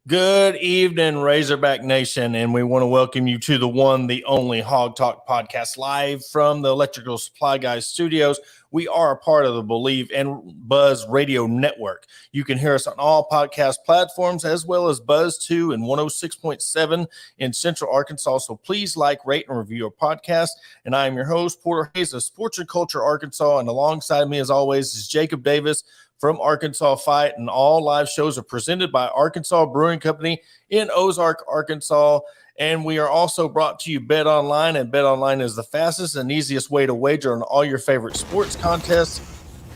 Good evening, Razorback Nation, and we want to welcome you to the one, the only Hog Talk podcast live from the Electrical Supply Guys studios. We are a part of the Believe and Buzz Radio Network. You can hear us on all podcast platforms as well as Buzz 2 and 106.7 in Central Arkansas. So please like, rate, and review our podcast. And I am your host, Porter Hayes of Sports and Culture Arkansas. And alongside me, as always, is Jacob Davis from Arkansas Fight, and all live shows are presented by Arkansas Brewing Company in Ozark, Arkansas. And we are also brought to you Bet Online, and Bet Online is the fastest and easiest way to wager on all your favorite sports contests,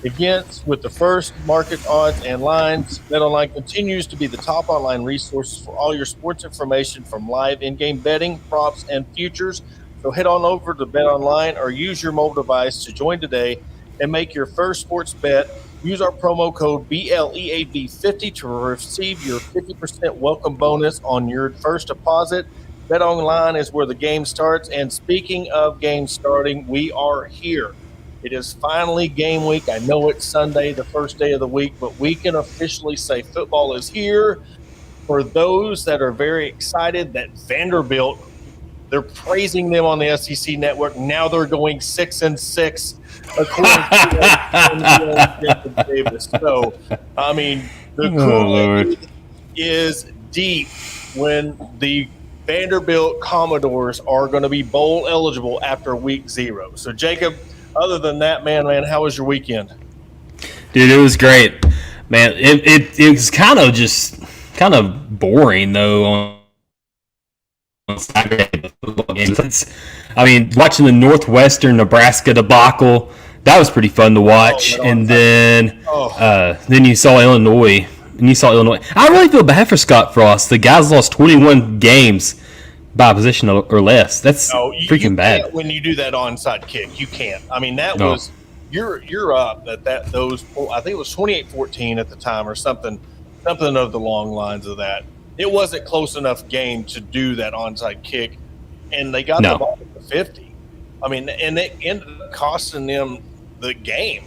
events with the first market odds and lines. Bet Online continues to be the top online resource for all your sports information from live in-game betting, props, and futures. So head on over to Bet Online or use your mobile device to join today and make your first sports bet. Use our promo code BLEAV50 to receive your 50% welcome bonus on your first deposit. Bet Online is where the game starts. And speaking of game starting, we are here. It is finally game week. I know it's Sunday, the first day of the week, but we can officially say football is here. For those that are very excited that Vanderbilt, they're praising them on the SEC network. Now they're going 6-6. According to Davis. So, I mean, the Kool-Aid is deep when the Vanderbilt Commodores are going to be bowl eligible after week 0. So, Jacob, other than that, man, how was your weekend? Dude, it was great, man. It was kind of boring though on Saturday football games. I mean, watching the Northwestern Nebraska debacle. That was pretty fun to watch, and then you saw Illinois. I really feel bad for Scott Frost. The guys lost 21 games by position or less. That's freaking bad. When you do that onside kick, you can't. I mean, that was you're up at those. I think it was 28-14 at the time or something of the long lines of that. It wasn't close enough game to do that onside kick, and they got the ball at the 50. I mean, and it ended up costing them the game.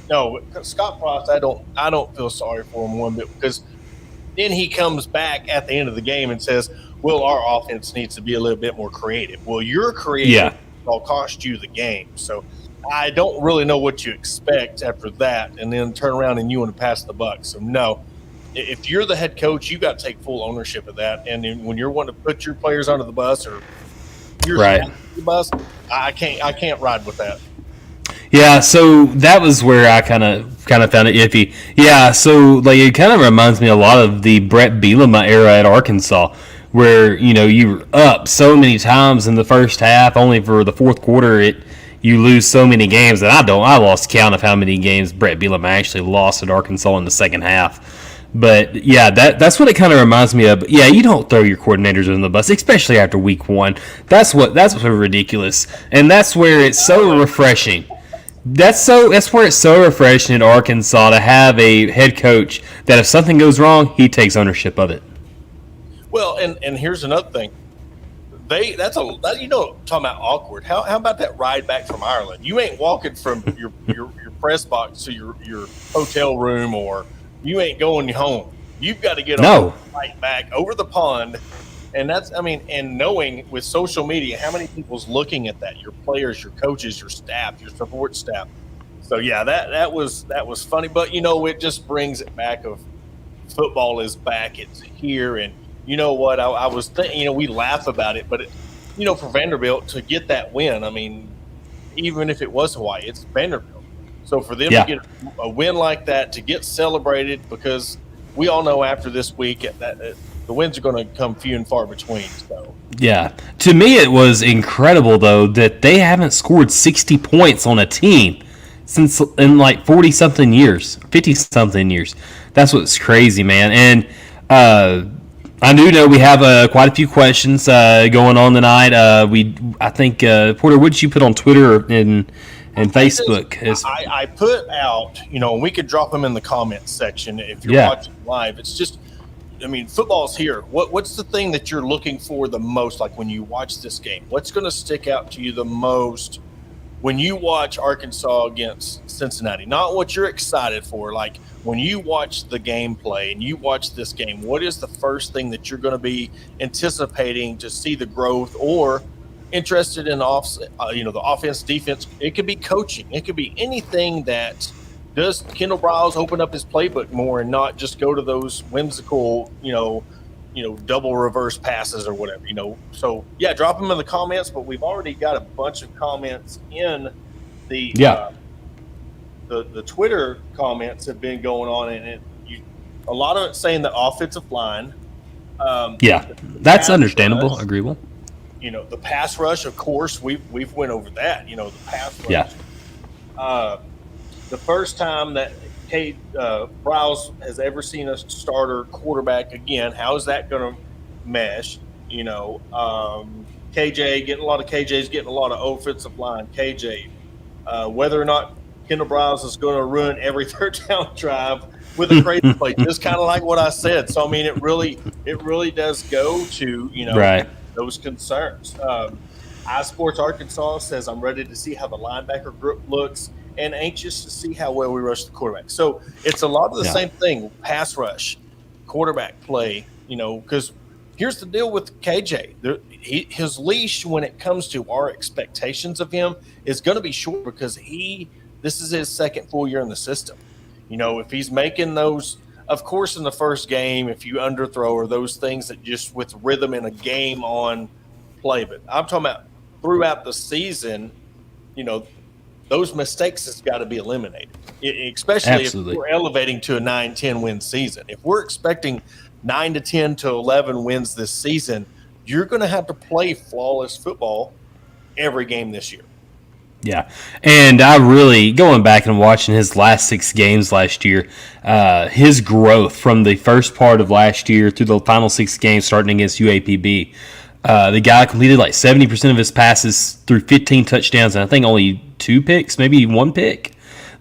No, Scott Frost, I don't feel sorry for him one bit, because then he comes back at the end of the game and says, well, our offense needs to be a little bit more creative. Well, you're creative. It'll cost you the game. So I don't really know what you expect after that, and then turn around and you want to pass the buck. So no, if you're the head coach, you got to take full ownership of that. And then when you're wanting to put your players under the bus or you're under the bus, I can't ride with that. Yeah, so that was where I kind of found it iffy. Yeah, so like it kind of reminds me a lot of the Brett Bielema era at Arkansas, where you were up so many times in the first half, only for the fourth quarter you lose so many games that I lost count of how many games Brett Bielema actually lost at Arkansas in the second half. But yeah, that's what it kind of reminds me of. Yeah, you don't throw your coordinators under the bus, especially after week 1. That's ridiculous, and that's where it's so refreshing. That's where it's so refreshing in Arkansas to have a head coach that if something goes wrong, he takes ownership of it. Well, and here's another thing. Talking about awkward. How about that ride back from Ireland? You ain't walking from your press box to your hotel room, or you ain't going home. You've got to get on right back over the pond. And and knowing with social media how many people's looking at that, your players, your coaches, your staff, your support staff. So yeah, that was funny, but it just brings it back of football is back, it's here. And you know what, I was thinking, we laugh about it, but for Vanderbilt to get that win, I mean, even if it was Hawaii, it's Vanderbilt. So for them to get a win like that, to get celebrated, because we all know after this week that the wins are going to come few and far between. So yeah, to me it was incredible though that they haven't scored 60 points on a team since in like 40 something years, 50 something years. That's what's crazy, man. And I do know we have quite a few questions going on tonight. I think Porter, what did you put on Twitter and Facebook? I put out, and we could drop them in the comments section if you're watching live. It's just, I mean, football's here. What's the thing that you're looking for the most? Like when you watch this game, what's going to stick out to you the most when you watch Arkansas against Cincinnati? Not what you're excited for. Like when you watch the gameplay and you watch this game, what is the first thing that you're going to be anticipating to see the growth, or interested in the offense, defense? It could be coaching. It could be anything. That does Kendall Briles open up his playbook more and not just go to those whimsical, double reverse passes or whatever, So yeah, drop them in the comments. But we've already got a bunch of comments in the the Twitter comments have been going on, and a lot of it saying the offensive line. That's understandable, agreeable. The pass rush, of course, we've went over that. The pass rush. Yeah. The first time that Browse has ever seen a starter quarterback again, how is that going to mesh? KJ getting a lot of KJs, getting a lot of offensive line KJ. Whether or not Kendall Browse is going to ruin every third down drive with a crazy play, just kind of like what I said. So I mean, it really does go to right. those concerns. iSports Arkansas says, I'm ready to see how the linebacker group looks and anxious to see how well we rush the quarterback. So it's a lot of the same thing, pass rush, quarterback play, because here's the deal with KJ. His leash when it comes to our expectations of him is going to be short, because this is his second full year in the system. If he's making those, of course, in the first game, if you underthrow or those things that just with rhythm in a game on play, but I'm talking about throughout the season, those mistakes has got to be eliminated, especially Absolutely. If we're elevating to a 9-10 win season. If we're expecting 9 to 10 to 11 wins this season, you're going to have to play flawless football every game this year. Yeah, and I really, going back and watching his last 6 games last year, his growth from the first part of last year through the final 6 games starting against UAPB, the guy completed like 70% of his passes through 15 touchdowns, and I think only 2 picks, maybe 1 pick.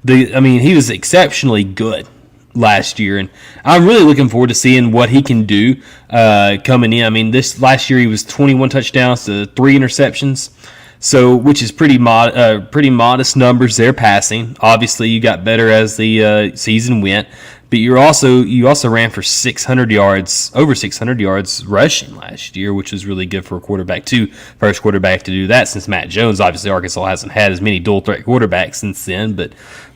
He was exceptionally good last year, and I'm really looking forward to seeing what he can do coming in. This last year he was 21 touchdowns to 3 interceptions. So, which is pretty modest numbers there passing. Obviously, you got better as the season went, but you also ran for 600 yards, over 600 yards rushing last year, which was really good for a quarterback too. First quarterback to do that since Matt Jones. Obviously, Arkansas hasn't had as many dual threat quarterbacks since then, but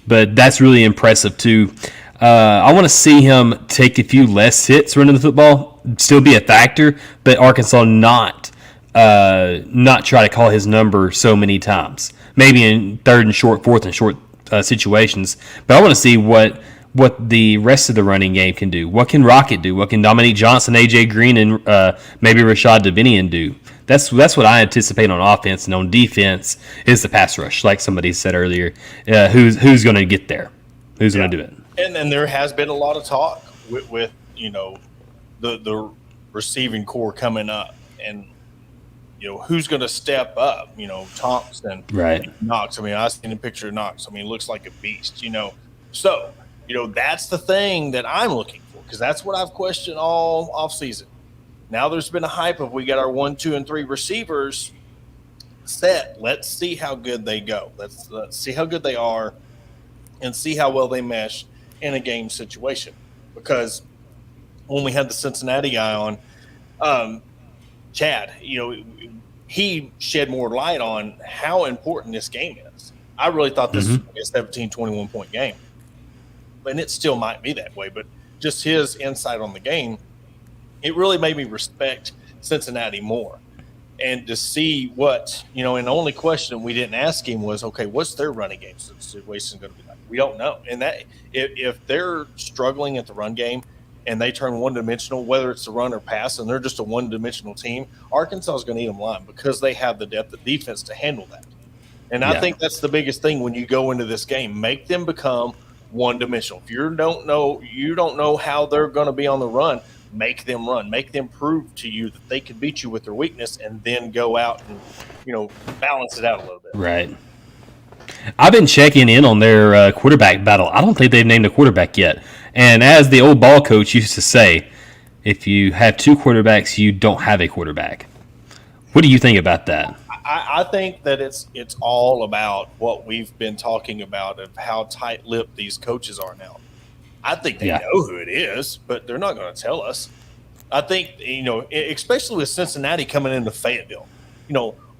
that's really impressive too. I want to see him take a few less hits running the football, still be a factor, but Arkansas not try to call his number so many times. Maybe in third and short, fourth and short situations. But I want to see what the rest of the running game can do. What can Rocket do? What can Dominique Johnson, AJ Green, and maybe Rashad Davinian do? That's what I anticipate on offense, and on defense is the pass rush, like somebody said earlier. Who's going to get there? Who's going to do it? And there has been a lot of talk with the receiving core coming up, and who's going to step up? Thompson, right? Knox. I've seen a picture of Knox. Looks like a beast. So that's the thing that I'm looking for, because that's what I've questioned all offseason. Now there's been a hype of we got our 1, 2, and 3 receivers set. Let's see how good they go. Let's see how good they are, and see how well they mesh in a game situation. Because when we had the Cincinnati guy on, Chad, he shed more light on how important this game is. I really thought this was a 17, 21-point game. And it still might be that way, but just his insight on the game, it really made me respect Cincinnati more. and to see what, and the only question we didn't ask him was, okay, what's their running game situation going to be like? We don't know. And that if they're struggling at the run game and they turn one-dimensional, whether it's the run or pass, and they're just a one-dimensional team, Arkansas is going to eat them line because they have the depth of defense to handle that. And I think that's the biggest thing when you go into this game. Make them become one-dimensional. If you don't know how they're going to be on the run, make them run. Make them prove to you that they can beat you with their weakness, and then go out and balance it out a little bit. Right. I've been checking in on their quarterback battle. I don't think they've named a quarterback yet. And as the old ball coach used to say, if you have two quarterbacks, you don't have a quarterback. What do you think about that? I think that it's all about what we've been talking about of how tight-lipped these coaches are now. I think they know who it is, but they're not going to tell us. I think, especially with Cincinnati coming into Fayetteville,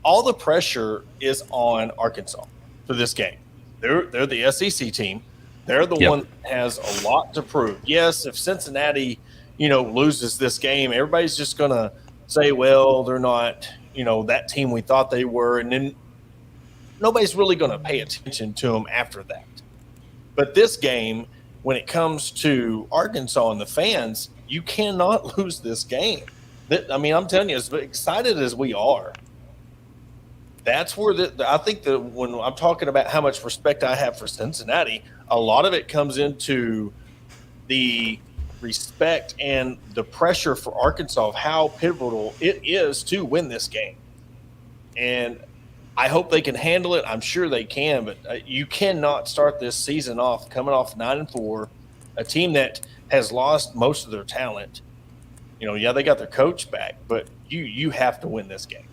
all the pressure is on Arkansas for this game. They're the SEC team. They're the one that has a lot to prove. Yes, if Cincinnati, loses this game, everybody's just going to say, well, they're not, that team we thought they were, and then nobody's really going to pay attention to them after that. But this game, when it comes to Arkansas and the fans, you cannot lose this game. I'm telling you, as excited as we are, that's where I think that when I'm talking about how much respect I have for Cincinnati, a lot of it comes into the respect and the pressure for Arkansas of how pivotal it is to win this game. And I hope they can handle it. I'm sure they can, but you cannot start this season off coming off 9-4, a team that has lost most of their talent. They got their coach back, but you have to win this game.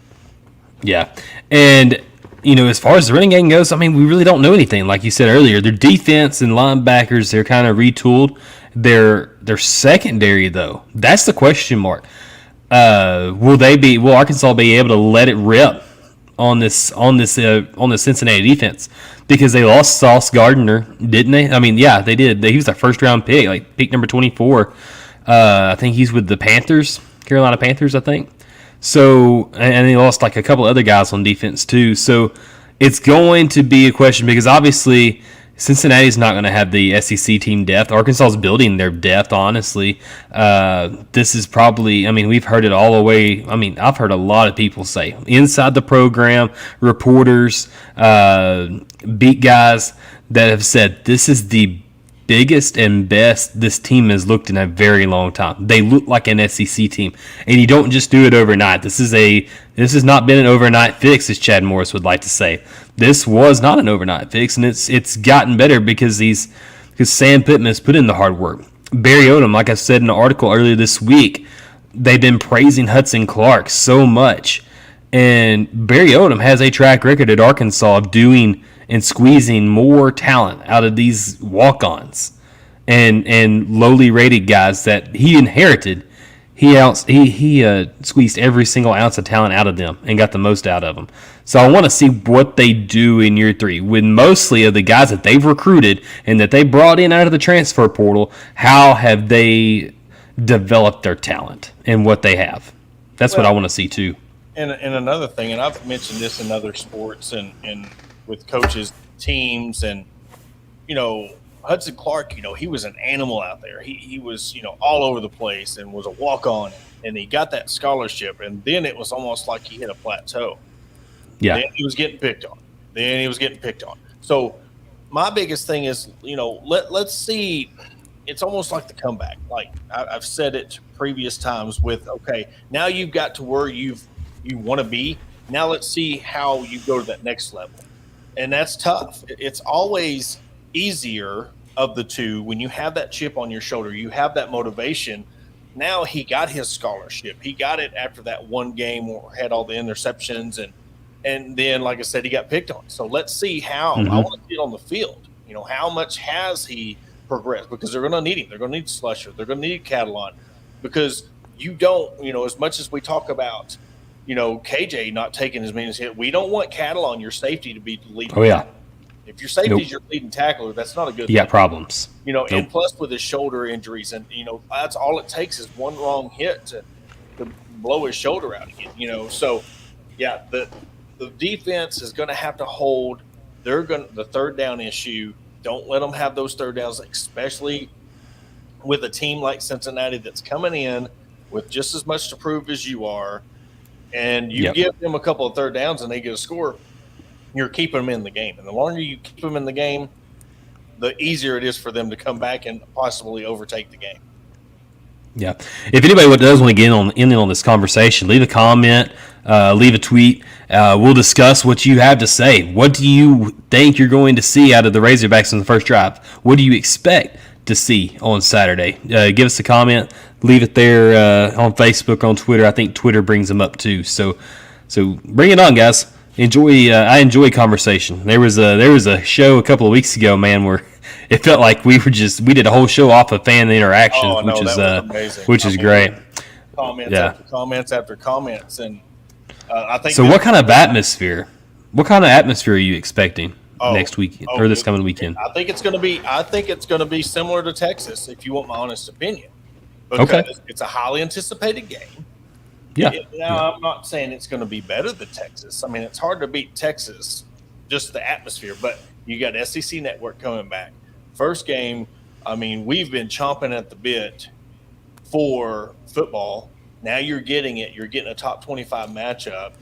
Yeah. And, as far as the running game goes, we really don't know anything. Like you said earlier, their defense and linebackers, they're kind of retooled. Their secondary, though, that's the question mark. Will Arkansas be able to let it rip on this Cincinnati defense? Because they lost Sauce Gardner, didn't they? They did. He was their first round pick, like pick number 24. I think he's with the Panthers, Carolina Panthers, I think. So, and they lost like a couple other guys on defense too. So it's going to be a question because obviously Cincinnati's not going to have the SEC team depth. Arkansas is building their depth, honestly. This is probably, we've heard it all the way. I've heard a lot of people say inside the program, reporters, beat guys that have said this is the biggest and best this team has looked in a very long time. They look like an SEC team, and you don't just do it overnight. This has not been an overnight fix, as Chad Morris would like to say. This was not an overnight fix, and it's gotten better because Sam Pittman has put in the hard work. Barry Odom, like I said in an article earlier this week, they've been praising Hudson Clark so much, and Barry Odom has a track record at Arkansas of doing and squeezing more talent out of these walk-ons and lowly rated guys that he inherited. He squeezed every single ounce of talent out of them and got the most out of them. So I want to see what they do in year 3 with mostly of the guys that they've recruited and that they brought in out of the transfer portal. How have they developed their talent and what they have? That's what I want to see too. And another thing, and I've mentioned this in other sports and with coaches, teams, and Hudson Clark, he was an animal out there. He was all over the place and was a walk-on, and he got that scholarship, and then it was almost like he hit a plateau. Yeah. Then he was getting picked on. So my biggest thing is, let's see. It's almost like the comeback. Like I've said it previous times with, okay, now you've got to where you want to be. Now let's see how you go to that next level. And that's tough. It's always easier of the two when you have that chip on your shoulder. You have that motivation. Now he got his scholarship. He got it after that one game where he had all the interceptions. And then, like I said, he got picked on. So let's see how. I want to see it on the field. How much has he progressed? Because they're going to need him. They're going to need Slusher. They're going to need Catalan. Because you don't, as much as we talk about – KJ not taking as many hits. We don't want Catalan, your safety, to be the leading. Oh, yeah. Tackler. If your safety is your leading tackler, that's not a good thing. You got problems. And plus with his shoulder injuries, and, that's all it takes is one wrong hit to blow his shoulder out again, So Yeah, the defense is going to have to hold. The third down issue. Don't let them have those third downs, especially with a team like Cincinnati that's coming in with just as much to prove as you are, and you give them a couple of third downs and they get a score, you're keeping them in the game. And the longer you keep them in the game, the easier it is for them to come back and possibly overtake the game. Yeah. If anybody does want to get in on this conversation, leave a comment, leave a tweet. We'll discuss what you have to say. What do you think you're going to see out of the Razorbacks in the first drive? What do you expect to see on Saturday? Give us a comment. Leave it there on Facebook, on Twitter. I think Twitter brings them up too. So bring it on, guys. I enjoy conversation. There was a show a couple of weeks ago, man, where it felt like we did a whole show off of fan interactions, which is great. Comments after comments after comments, and I think. So, what kind of atmosphere? What kind of atmosphere are you expecting next weekend or this coming weekend? I think it's going to be similar to Texas, if you want my honest opinion, because it's a highly anticipated game. Yeah. I'm not saying it's going to be better than Texas. I mean, it's hard to beat Texas, just the atmosphere. But you got SEC Network coming back. First game, I mean, we've been chomping at the bit for football. Now you're getting it. You're getting a top 25 matchup.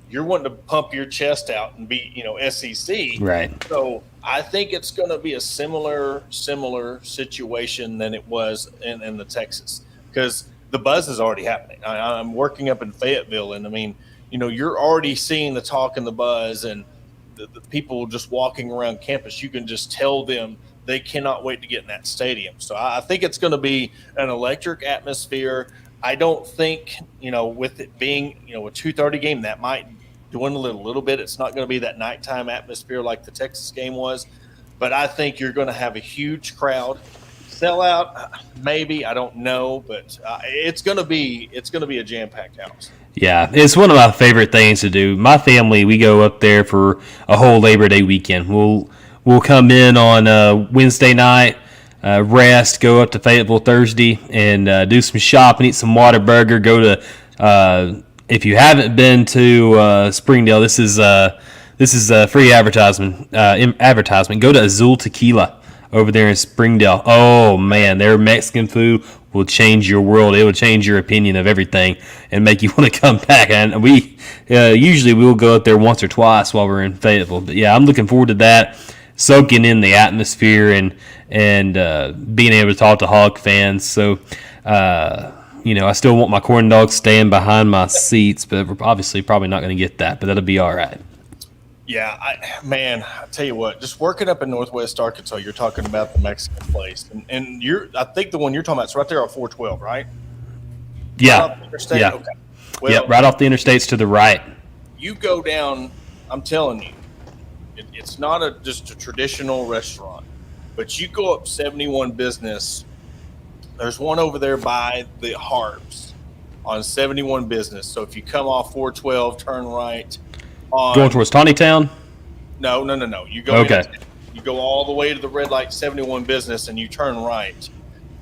You're wanting to pump your chest out and beat, SEC. Right. So I think it's going to be a similar situation than it was in the Texas, because the buzz is already happening. I'm working up in Fayetteville, and I mean, you're already seeing the talk and the buzz, and the people just walking around campus. You can just tell them they cannot wait to get in that stadium. So I think it's going to be an electric atmosphere. I don't think, with it being, a 2:30 game, that might dwindle it a little bit. It's not going to be that nighttime atmosphere like the Texas game was, but I think you're going to have a huge crowd. Sellout, maybe, I don't know, but it's going to be a jam-packed house. Yeah, it's one of my favorite things to do. My family, we go up there for a whole Labor Day weekend. We'll come in on Wednesday night, rest, go up to Fayetteville Thursday, and do some shopping, eat some Whataburger. Go to if you haven't been to Springdale, this is a free advertisement. Go to Azul Tequila over there in Springdale. Oh man, their Mexican food will change your world. It will change your opinion of everything and make you want to come back. And we usually we'll go up there once or twice while we're in Fayetteville. But yeah, I'm looking forward to that, soaking in the atmosphere and being able to talk to Hog fans. So I still want my corn dogs staying behind my seats, but we're obviously probably not going to get that. But that'll be all right. Yeah, I tell you what, just working up in Northwest Arkansas, you're talking about the Mexican place, and I think the one you're talking about is right there on 412, right? Yeah. Interstate? Yeah. Okay. Well, right off the interstates to the right. You go down, I'm telling you, it's not just a traditional restaurant, but you go up 71 Business. There's one over there by the Harps on 71 Business. So if you come off 412, turn right. Going towards Town? No. You go you go all the way to the red light 71 Business and you turn right.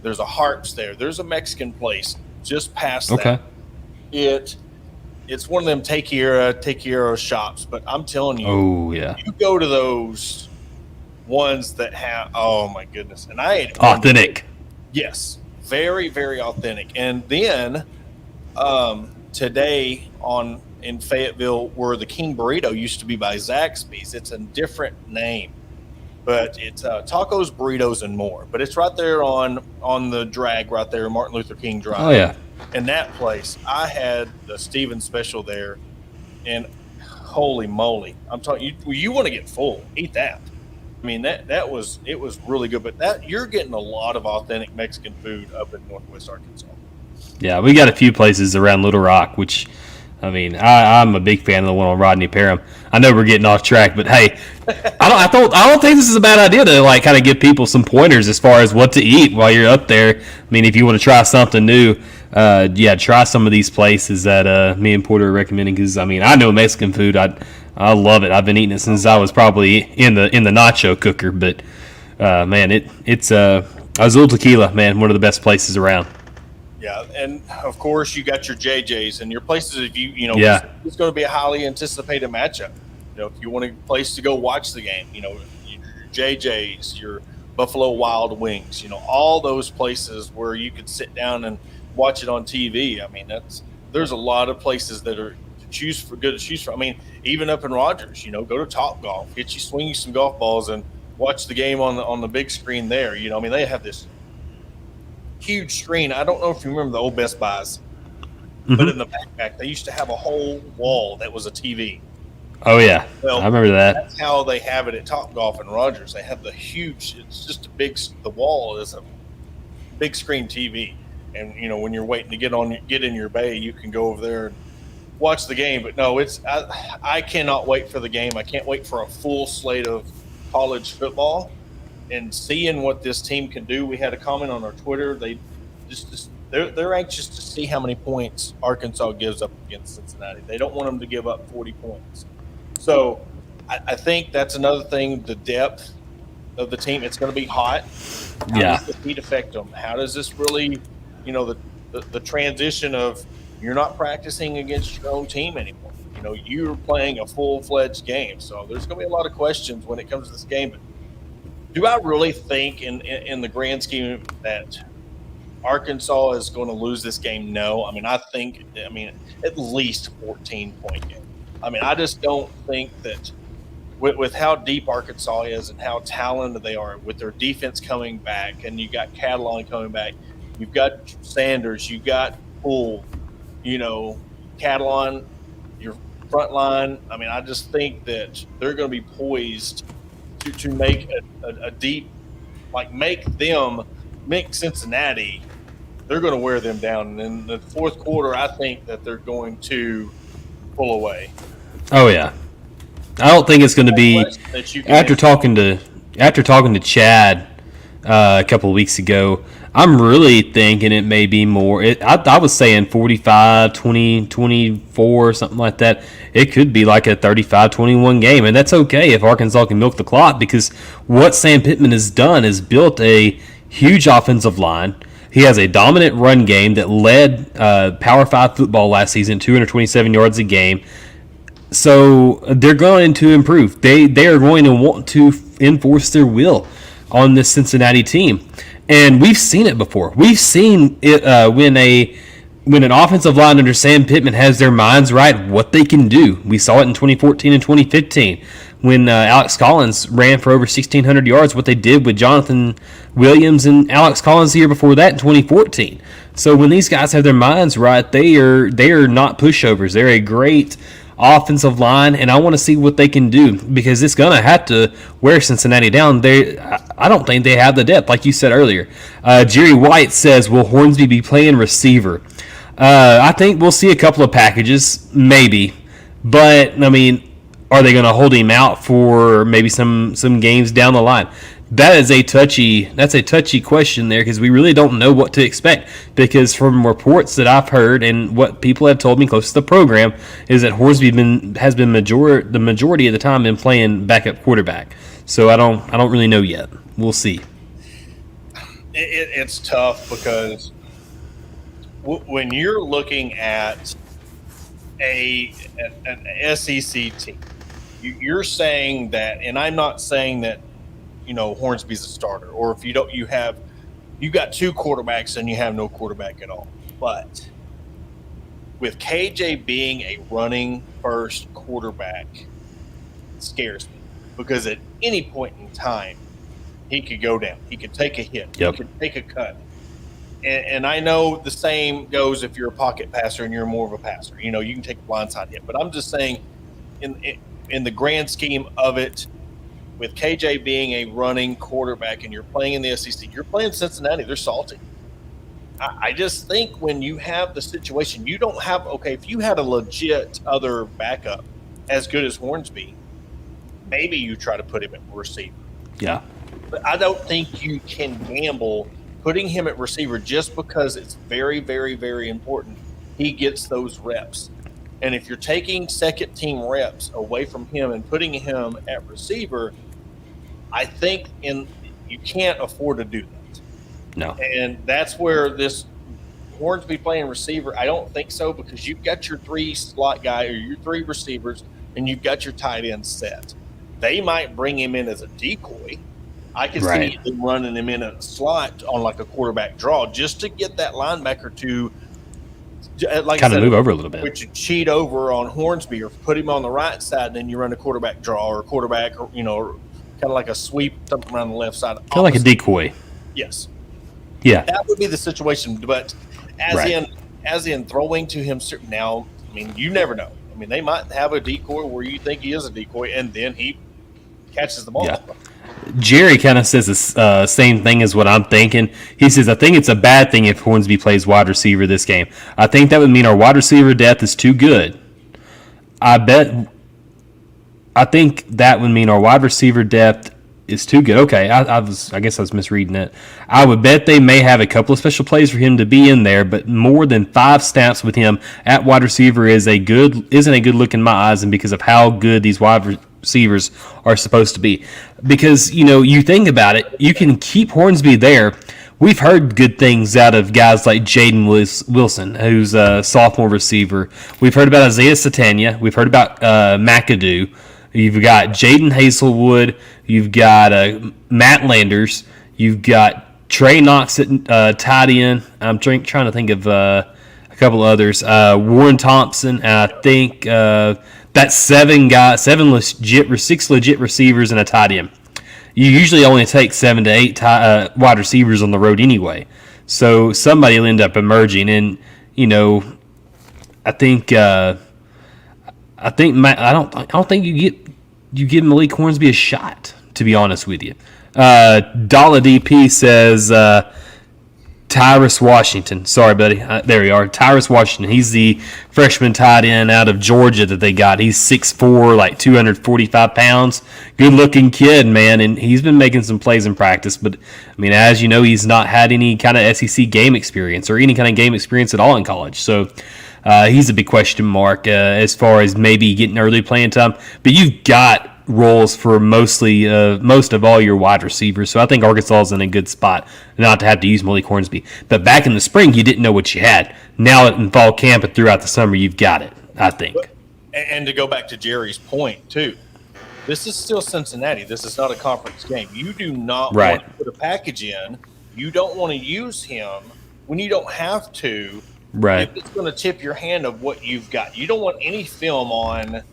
There's a Harps there. There's a Mexican place just past that. It's one of them taqueria shops, but I'm telling you, you go to those ones that have, oh my goodness, and I ate authentic. Yes, very, very authentic. And then today in Fayetteville, where the King Burrito used to be by Zaxby's, it's a different name, but it's Tacos, Burritos, and More. But it's right there on the drag right there, Martin Luther King Drive. Oh yeah. In that place, I had the Steven special there, and holy moly, I'm talking you want to get full, eat that. I mean it was really good, but you're getting a lot of authentic Mexican food up in Northwest Arkansas. Yeah, we got a few places around Little Rock, which, I mean, I'm a big fan of the one on Rodney Parham. I know we're getting off track, but hey, I don't think this is a bad idea to kind of give people some pointers as far as what to eat while you're up there. I mean, if you want to try something new, try some of these places that me and Porter are recommending. Because I mean, I know Mexican food. I love it. I've been eating it since I was probably in the nacho cooker. But it's Azul Tequila, man, one of the best places around. Yeah, and of course you got your JJs and your places. If Yeah. it's going to be a highly anticipated matchup. If you want a place to go watch the game, your JJs, your Buffalo Wild Wings, all those places where you could sit down and watch it on TV. I mean, there's a lot of places that are good to choose from. I mean, even up in Rogers, go to Top Golf, swing you some golf balls and watch the game on the big screen there. I mean, they have this huge screen. I don't know if you remember the old Best Buys, but in the backpack, they used to have a whole wall that was a TV. Oh, yeah. Well, I remember that. That's how they have it at Top Golf and Rogers. They have it's just the wall is a big screen TV. And, when you're waiting to get in your bay, you can go over there and watch the game. But no, I cannot wait for the game. I can't wait for a full slate of college football. And seeing what this team can do. We had a comment on our Twitter. They're anxious to see how many points Arkansas gives up against Cincinnati. They don't want them to give up 40 points. So I think that's another thing, the depth of the team. It's going to be hot. How does the heat affect them? How does this really, the transition of you're not practicing against your own team anymore. You're playing a full-fledged game. So there's going to be a lot of questions when it comes to this game. But do I really think in the grand scheme that Arkansas is going to lose this game? No. I mean, at least 14-point game. I mean, I just don't think that with how deep Arkansas is and how talented they are, with their defense coming back, and you got Catalon coming back, you've got Sanders, you've got Poole, Catalon, your front line. I mean, I just think that they're going to be poised to make a deep, make Cincinnati, they're going to wear them down. And in the fourth quarter, I think that they're going to pull away. Oh, yeah. I don't think it's going to be after talking to Chad a couple of weeks ago. I'm really thinking it may be more. I was saying 45, 20, 24, something like that. It could be like a 35-21 game, and that's okay if Arkansas can milk the clock, because what Sam Pittman has done is built a huge offensive line. He has a dominant run game that led Power 5 football last season, 227 yards a game. So they're going to improve. They are going to want to enforce their will on this Cincinnati team. And we've seen it before. We've seen it when an offensive line under Sam Pittman has their minds right, what they can do. We saw it in 2014 and 2015 when Alex Collins ran for over 1,600 yards, what they did with Jonathan Williams and Alex Collins the year before that in 2014. So when these guys have their minds right, they are not pushovers. They're a great offensive line, and I want to see what they can do, because it's going to have to wear Cincinnati down. I don't think they have the depth, like you said earlier. Jerry White says, will Hornsby be playing receiver? I think we'll see a couple of packages, maybe. But, I mean, are they going to hold him out for maybe some games down the line? That's a touchy question there, because we really don't know what to expect, because from reports that I've heard and what people have told me close to the program is that Hornsby has been the majority of the time been playing backup quarterback. So I don't really know yet. We'll see. It's tough, because when you're looking at an SEC team, you're saying that, and I'm not saying that Hornsby's a starter, or if you got two quarterbacks and you have no quarterback at all. But with KJ being a running first quarterback, it scares me, because at any point in time he could go down, he could take a hit, Yep. He could take a cut. And I know the same goes if you're a pocket passer and you're more of a passer. You can take a blindside hit. But I'm just saying, in the grand scheme of it, with KJ being a running quarterback and you're playing in the SEC, you're playing Cincinnati, they're salty. I just think when you have the situation, you don't have, if you had a legit other backup as good as Hornsby, maybe you try to put him at receiver. Yeah. But I don't think you can gamble putting him at receiver just because it's very, very, very important he gets those reps. And if you're taking second team reps away from him and putting him at receiver, I think you can't afford to do that. No. And that's where this Hornsby playing receiver? I don't think so, because you've got your 3 slot guy or your 3 receivers, and you've got your tight end set. They might bring him in as a decoy. I can see them running him in a slot on like a quarterback draw just to get that linebacker to kind of move over a little bit. Which you cheat over on Hornsby or put him on the right side, and then you run a quarterback draw or quarterback, or kind of like a sweep, something around the left side. Kind of like a decoy. Yes. Yeah. That would be the situation. But as in throwing to him now, I mean, you never know. I mean, they might have a decoy where you think he is a decoy, and then he catches the ball. Yeah. Jerry kind of says the same thing as what I'm thinking. He says, I think it's a bad thing if Hornsby plays wide receiver this game. I think that would mean our wide receiver depth is too good. I think that would mean our wide receiver depth is too good. Okay, I guess I was misreading it. I would bet they may have a couple of special plays for him to be in there, but more than 5 snaps with him at wide receiver isn't a good look in my eyes, and because of how good these wide receivers are supposed to be. Because, you think about it, you can keep Hornsby there. We've heard good things out of guys like Jaden Wilson, who's a sophomore receiver. We've heard about Isaiah Satania. We've heard about McAdoo. You've got Jaden Hazelwood. You've got Matt Landers. You've got Trey Knox at tight end. I'm trying to think of a couple others. Warren Thompson. And I think that's 6 legit receivers and a tight end. You usually only take 7 to 8 wide receivers on the road anyway. So somebody will end up emerging, and I don't think you give Malik Hornsby a shot, to be honest with you. Dala DP says Tyrus Washington. Sorry, buddy. There you are. Tyrus Washington. He's the freshman tight end out of Georgia that they got. He's 6'4", like 245 pounds. Good-looking kid, man, and he's been making some plays in practice. But, I mean, as you know, he's not had any kind of SEC game experience or any kind of game experience at all in college. So he's a big question mark as far as maybe getting early playing time. But you've got roles for most of all your wide receivers. So I think Arkansas is in a good spot not to have to use Malik Hornsby. But back in the spring, you didn't know what you had. Now in fall camp and throughout the summer, you've got it, I think. And to go back to Jerry's point, too, this is still Cincinnati. This is not a conference game. You do not want to put a package in. You don't want to use him when you don't have to. Right. It's going to tip your hand of what you've got. You don't want any film on,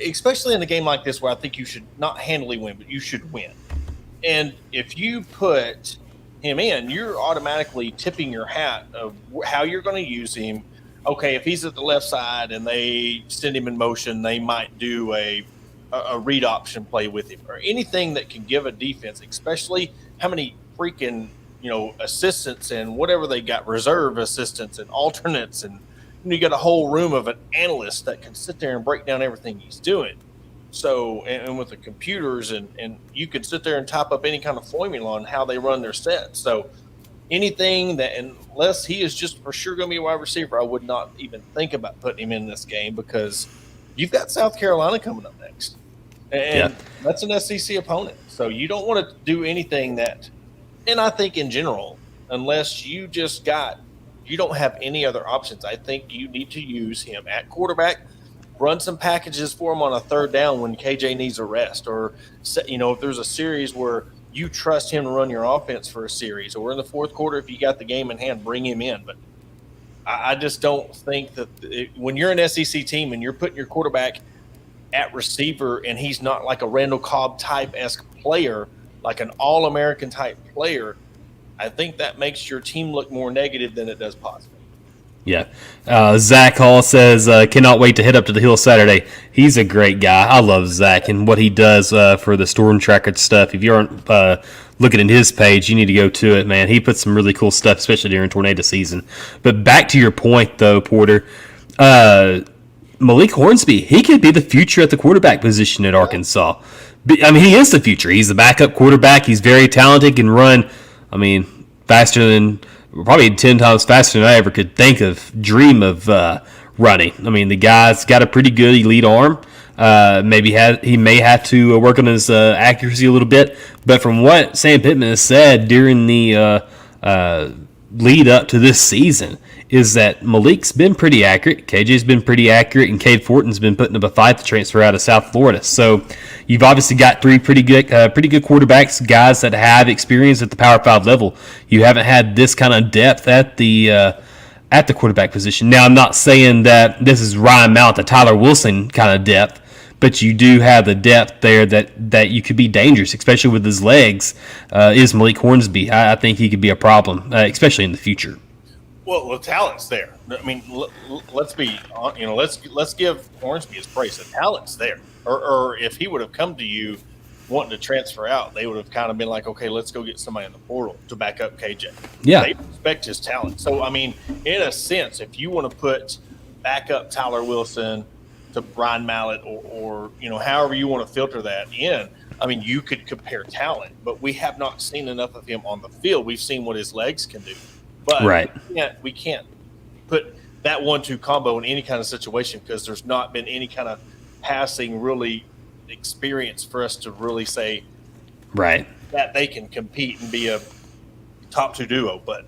especially in a game like this where I think you should not handily win, but you should win. And if you put him in, you're automatically tipping your hat of how you're going to use him. Okay, if he's at the left side and they send him in motion, they might do a read option play with him or anything that can give a defense, especially how many freaking assistants and whatever they got, reserve assistants and alternates, and you got a whole room of an analyst that can sit there and break down everything he's doing. So, and with the computers, and you could sit there and type up any kind of formula on how they run their sets. So anything that, unless he is just for sure going to be a wide receiver, I would not even think about putting him in this game, because you've got South Carolina coming up next. And that's an SEC opponent. So you don't want to do anything that, and I think in general, unless you don't have any other options, I think you need to use him at quarterback, run some packages for him on a third down when KJ needs a rest, or, if there's a series where you trust him to run your offense for a series, or in the fourth quarter, if you got the game in hand, bring him in. But I just don't think that when you're an SEC team and you're putting your quarterback at receiver and he's not like a Randall Cobb type-esque player, like an all-American type player, I think that makes your team look more negative than it does positive. Yeah. Zach Hall says, cannot wait to head up to the Hill Saturday. He's a great guy. I love Zach and what he does for the Storm Tracker stuff. If you aren't looking at his page, you need to go to it, man. He puts some really cool stuff, especially during tornado season. But back to your point, though, Porter, Malik Hornsby, he could be the future at the quarterback position at Arkansas. I mean, he is the future. He's the backup quarterback. He's very talented, can run, faster than – probably 10 times faster than I ever could dream of running. I mean, the guy's got a pretty good elite arm. He may have to work on his accuracy a little bit. But from what Sam Pittman has said during the lead up to this season is that Malik's been pretty accurate, KJ's been pretty accurate, and Cade Fortin's been putting up a fight to transfer out of South Florida. So you've obviously got three pretty good quarterbacks, guys that have experience at the Power 5 level. You haven't had this kind of depth at the quarterback position. Now, I'm not saying that this is Ryan Mount, the Tyler Wilson kind of depth, but you do have the depth there that you could be dangerous, especially with his legs. Is Malik Hornsby? I think he could be a problem, especially in the future. Well, the talent's there. I mean, let's be, let's give Hornsby his praise. The talent's there. Or if he would have come to you wanting to transfer out, they would have kind of been like, okay, let's go get somebody in the portal to back up KJ. Yeah, they respect his talent. So, I mean, in a sense, if you want to put back up Tyler Wilson to Brian Mallett or however you want to filter that in, I mean, you could compare talent, but we have not seen enough of him on the field. We've seen what his legs can do. But right. we can't put that 1-2 combo in any kind of situation because there's not been any kind of passing really experience for us to really say right that they can compete and be a top 2 duo. But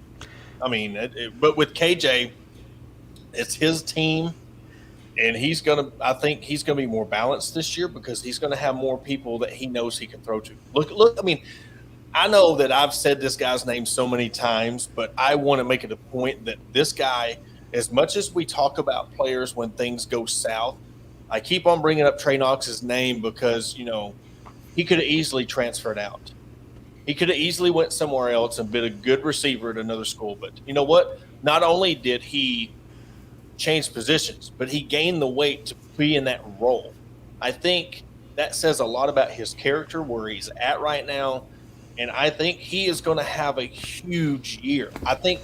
I mean, but with KJ, it's his team, and I think he's gonna be more balanced this year because he's gonna have more people that he knows he can throw to. Look, I mean, I know that I've said this guy's name so many times, but I want to make it a point that this guy, as much as we talk about players when things go south, I keep on bringing up Trey Knox's name because, he could have easily transferred out. He could have easily went somewhere else and been a good receiver at another school. But you know what? Not only did he change positions, but he gained the weight to be in that role. I think that says a lot about his character, where he's at right now. And I think he is going to have a huge year. I think,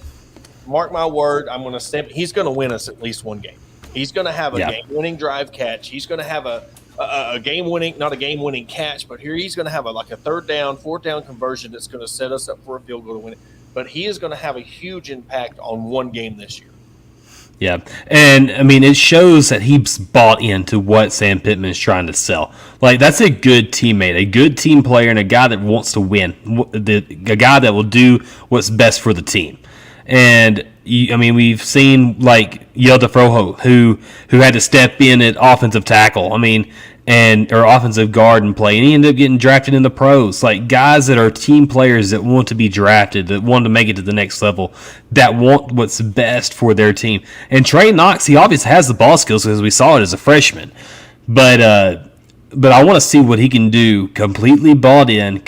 mark my word, he's going to win us at least one game. He's going to have a game-winning drive catch. He's going to have a game-winning, not a game-winning catch, but here he's going to have a 3rd down, 4th down conversion that's going to set us up for a field goal to win it. But he is going to have a huge impact on one game this year. Yeah, and I mean, it shows that he's bought into what Sam Pittman is trying to sell. Like, that's a good teammate, a good team player, and a guy that wants to win, a guy that will do what's best for the team. And we've seen like Yelda Froho, who had to step in at offensive tackle. Or offensive guard and play, and he ended up getting drafted in the pros. Like, guys that are team players that want to be drafted, that want to make it to the next level, that want what's best for their team. And Trey Knox, he obviously has the ball skills because we saw it as a freshman, but I want to see what he can do. Completely bought in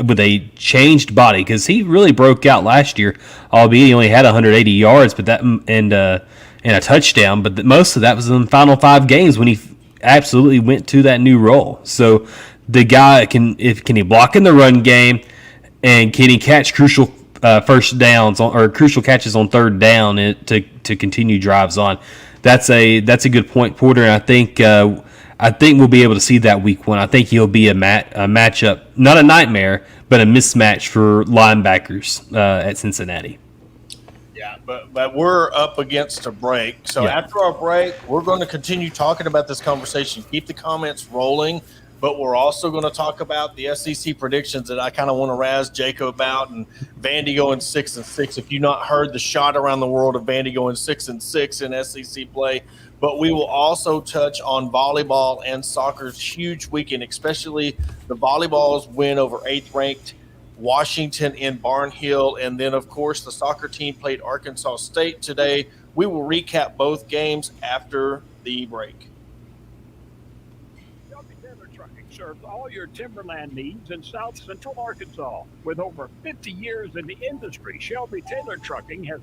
with a changed body, because he really broke out last year. Albeit he only had 180 yards, but and a touchdown. But most of that was in the final 5 games when he absolutely went to that new role. So the guy can he block in the run game, and can he catch crucial first downs or crucial catches on 3rd down to continue drives on. That's a good point, Porter. And I think we'll be able to see that week 1. I think he'll be a matchup, not a nightmare, but a mismatch for linebackers at Cincinnati. Yeah, but we're up against a break. So after our break, we're going to continue talking about this conversation. Keep the comments rolling, but we're also going to talk about the SEC predictions that I kind of want to razz Jacob about, and Vandy going 6-6. If you've not heard the shot around the world of Vandy going 6-6 in SEC play, but we will also touch on volleyball and soccer's huge weekend, especially the volleyball's win over 8th-ranked Washington in Barnhill. And then, of course, the soccer team played Arkansas State today. We will recap both games after the break. Shelby Taylor Trucking serves all your timberland needs in South Central Arkansas. With over 50 years in the industry, Shelby Taylor Trucking has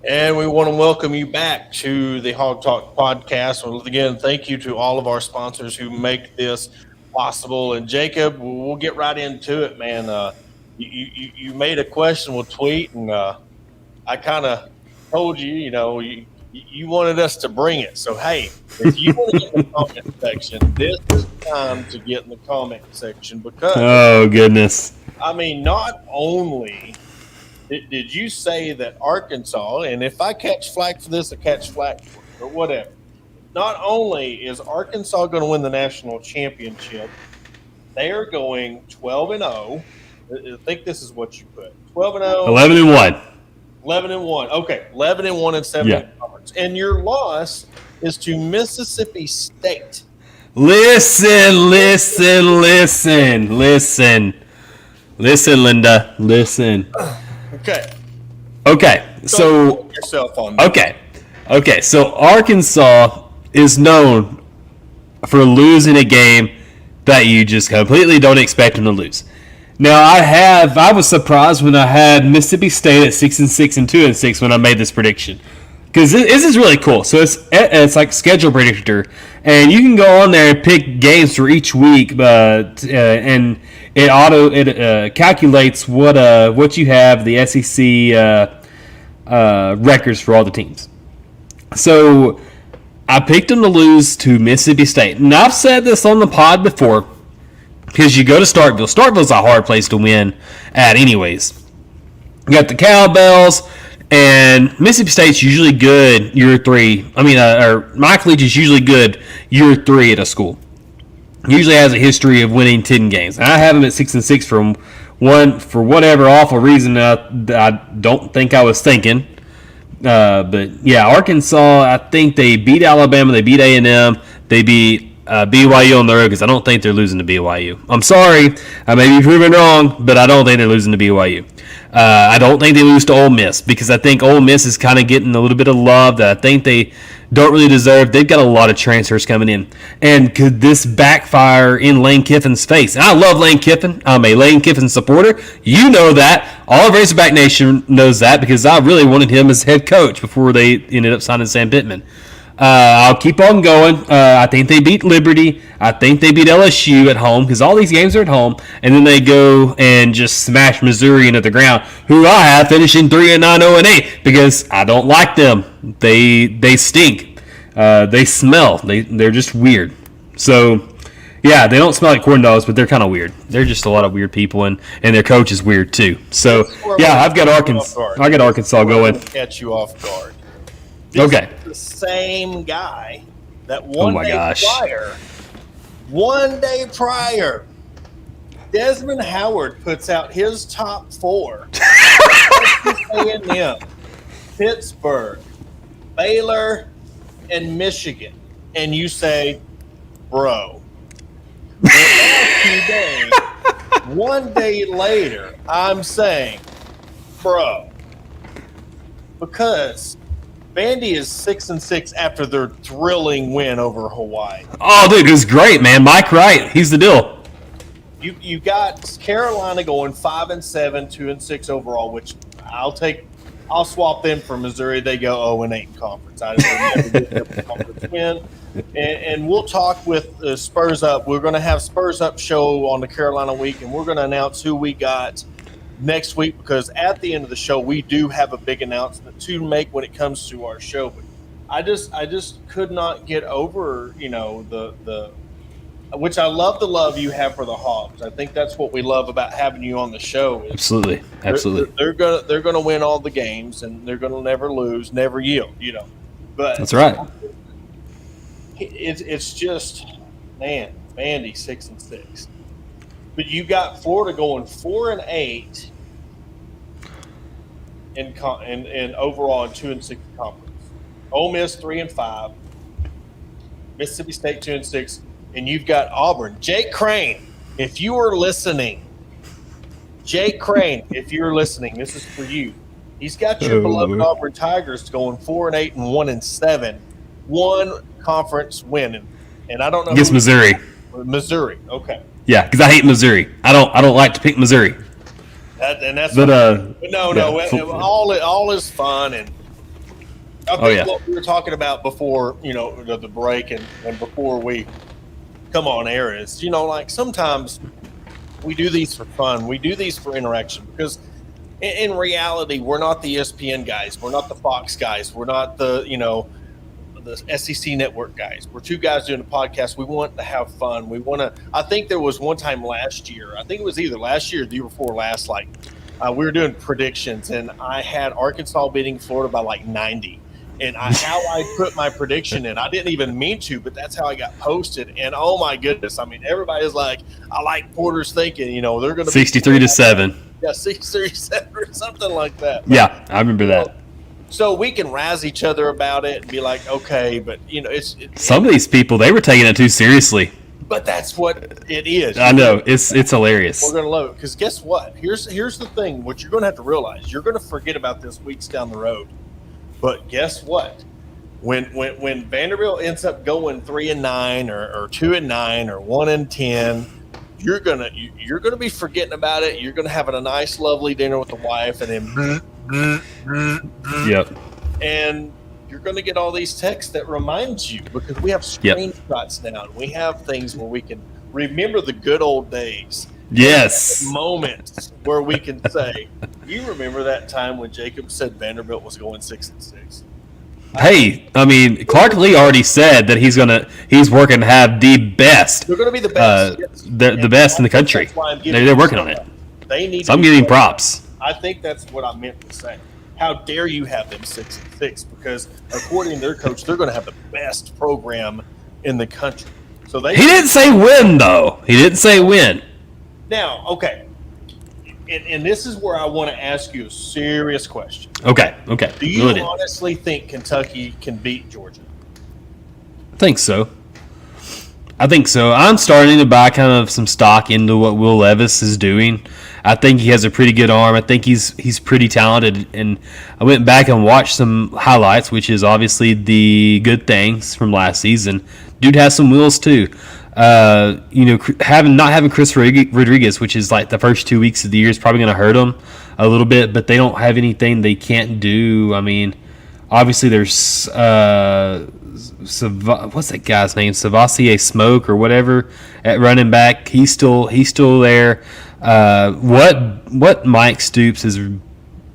And we want to welcome you back to the Hog Talk podcast. Well, again, thank you to all of our sponsors who make this possible. And Jacob, we'll get right into it, man. You made a questionable tweet, and I kind of told you, you wanted us to bring it. So, hey, if you want to get in the comment section, this is time to get in the comment section because, oh, goodness. I mean, not only did you say that Arkansas, and if I catch flack for this, I catch flack for it, or whatever. Not only is Arkansas going to win the national championship, they are going 12-0. I think this is what you put. 12-0. 11-1. 11-1. Okay, 11-1 and 7 conference. And your loss is to Mississippi State. Listen, Linda. Listen. Okay. So yourself on that. Okay. So Arkansas is known for losing a game that you just completely don't expect them to lose. Now I was surprised when I had Mississippi State at 6-6 and 2-6 when I made this prediction, because this is really cool. So it's like schedule predictor, and you can go on there and pick games for each week, and it calculates what you have the SEC records for all the teams. So I picked them to lose to Mississippi State, and I've said this on the pod before. Because you go to Starkville. Starkville's a hard place to win at anyways. You got the Cowbells, and Mississippi State's usually good year 3. Or my college is usually good year 3 at a school. Usually has a history of winning 10 games. And I have them at 6-6 for whatever awful reason I don't think I was thinking. But yeah, Arkansas, I think they beat Alabama, they beat A&M, they beat BYU on the road, because I don't think they're losing to BYU. I'm sorry, I may be proven wrong, but I don't think they're losing to BYU. I don't think they lose to Ole Miss, because I think Ole Miss is kind of getting a little bit of love that I think they don't really deserve. They've got a lot of transfers coming in. And could this backfire in Lane Kiffin's face? And I love Lane Kiffin. I'm a Lane Kiffin supporter. You know that. All of Razorback Nation knows that, because I really wanted him as head coach before they ended up signing Sam Pittman. I'll keep on going. I think they beat Liberty. I think they beat LSU at home, because all these games are at home. And then they go and just smash Missouri into the ground, who I have finishing 3-9, 0-8, because I don't like them. They stink. They smell. They're just weird. So, yeah, they don't smell like corn dogs, but they're kind of weird. They're just a lot of weird people, and their coach is weird too. So, yeah, I've got Arkansas. I got Arkansas going. Catch you off guard. Okay. The same guy that one day prior, Desmond Howard puts out his top 4. Texas A&M, Pittsburgh, Baylor, and Michigan. And you say, bro. One day later, I'm saying, bro. Because Vandy is 6-6 after their thrilling win over Hawaii. Oh, dude, it was great, man. Mike Wright, he's the deal. You got Carolina going 5-7, 2-6 overall, which I'll swap them for Missouri. They go 0-8 in conference. I never get a conference win. And we'll talk with Spurs Up. We're going to have Spurs Up show on the Carolina week, and we're going to announce who we got next week, because at the end of the show we do have a big announcement to make when it comes to our show. But I just could not get over, the which I love the love you have for the Hogs. I think that's what we love about having you on the show. Absolutely. They're gonna win all the games, and they're gonna never lose, never yield. But that's right. It's just, man, Vandy 6-6. But you got Florida going 4-8 in overall in 2-6 conference. Ole Miss 3-5, Mississippi State 2-6, and you've got Auburn. Jake Crane, if you are listening, this is for you. He's got your beloved Auburn Tigers going 4-8 and 1-7, one conference win, and I don't know against Missouri. Missouri, okay. Yeah, because I hate Missouri. I don't like to pick Missouri. All is fun, and I think what we were talking about before, the break and before we come on air is, like sometimes we do these for fun. We do these for interaction because in reality, we're not the ESPN guys. We're not the Fox guys. We're not the SEC network guys. We're two guys doing a podcast. We want to have fun. I think there was one time last year, I think it was either last year or the year before last, we were doing predictions and I had Arkansas beating Florida by like 90. And how I put my prediction in, I didn't even mean to, but that's how I got posted. And oh my goodness, I mean, everybody's like, I like Porter's thinking, they're going to 63-7. Yeah, 63-7 or something like that. But, yeah, I remember that. So we can razz each other about it and be like, okay, but some of these people, they were taking it too seriously. But that's what it is. I know it's hilarious. We're gonna love it because guess what? Here's the thing. What you're gonna have to realize, you're gonna forget about this weeks down the road. But guess what? When Vanderbilt ends up going 3-9 or 2-9 or 1-10, you're gonna be forgetting about it. You're gonna have a nice, lovely dinner with the wife, and then yep. And you're gonna get all these texts that remind you because we have screenshots now. And we have things where we can remember the good old days. Yes. Moments where we can say, you remember that time when Jacob said Vanderbilt was going 6-6? Hey, I mean, Clark Lee already said that he's working to have the best. They're going to be the best. The best in the country. They're working on it. They need. So I'm giving props. I think that's what I meant to say. How dare you have them 6-6? Because according to their coach, they're going to have the best program in the country. So he didn't say win though. He didn't say win. Now, okay, and this is where I want to ask you a serious question. Okay. Do you honestly think Kentucky can beat Georgia? I think so. I'm starting to buy kind of some stock into what Will Levis is doing. I think he has a pretty good arm. I think he's pretty talented. And I went back and watched some highlights, which is obviously the good things from last season. Dude has some wheels too. Not having Chris Rodriguez, which is like the first 2 weeks of the year, is probably going to hurt them a little bit. But they don't have anything they can't do. I mean, obviously there's what's that guy's name? Savassier Smoke or whatever at running back. He's still there. What Mike Stoops has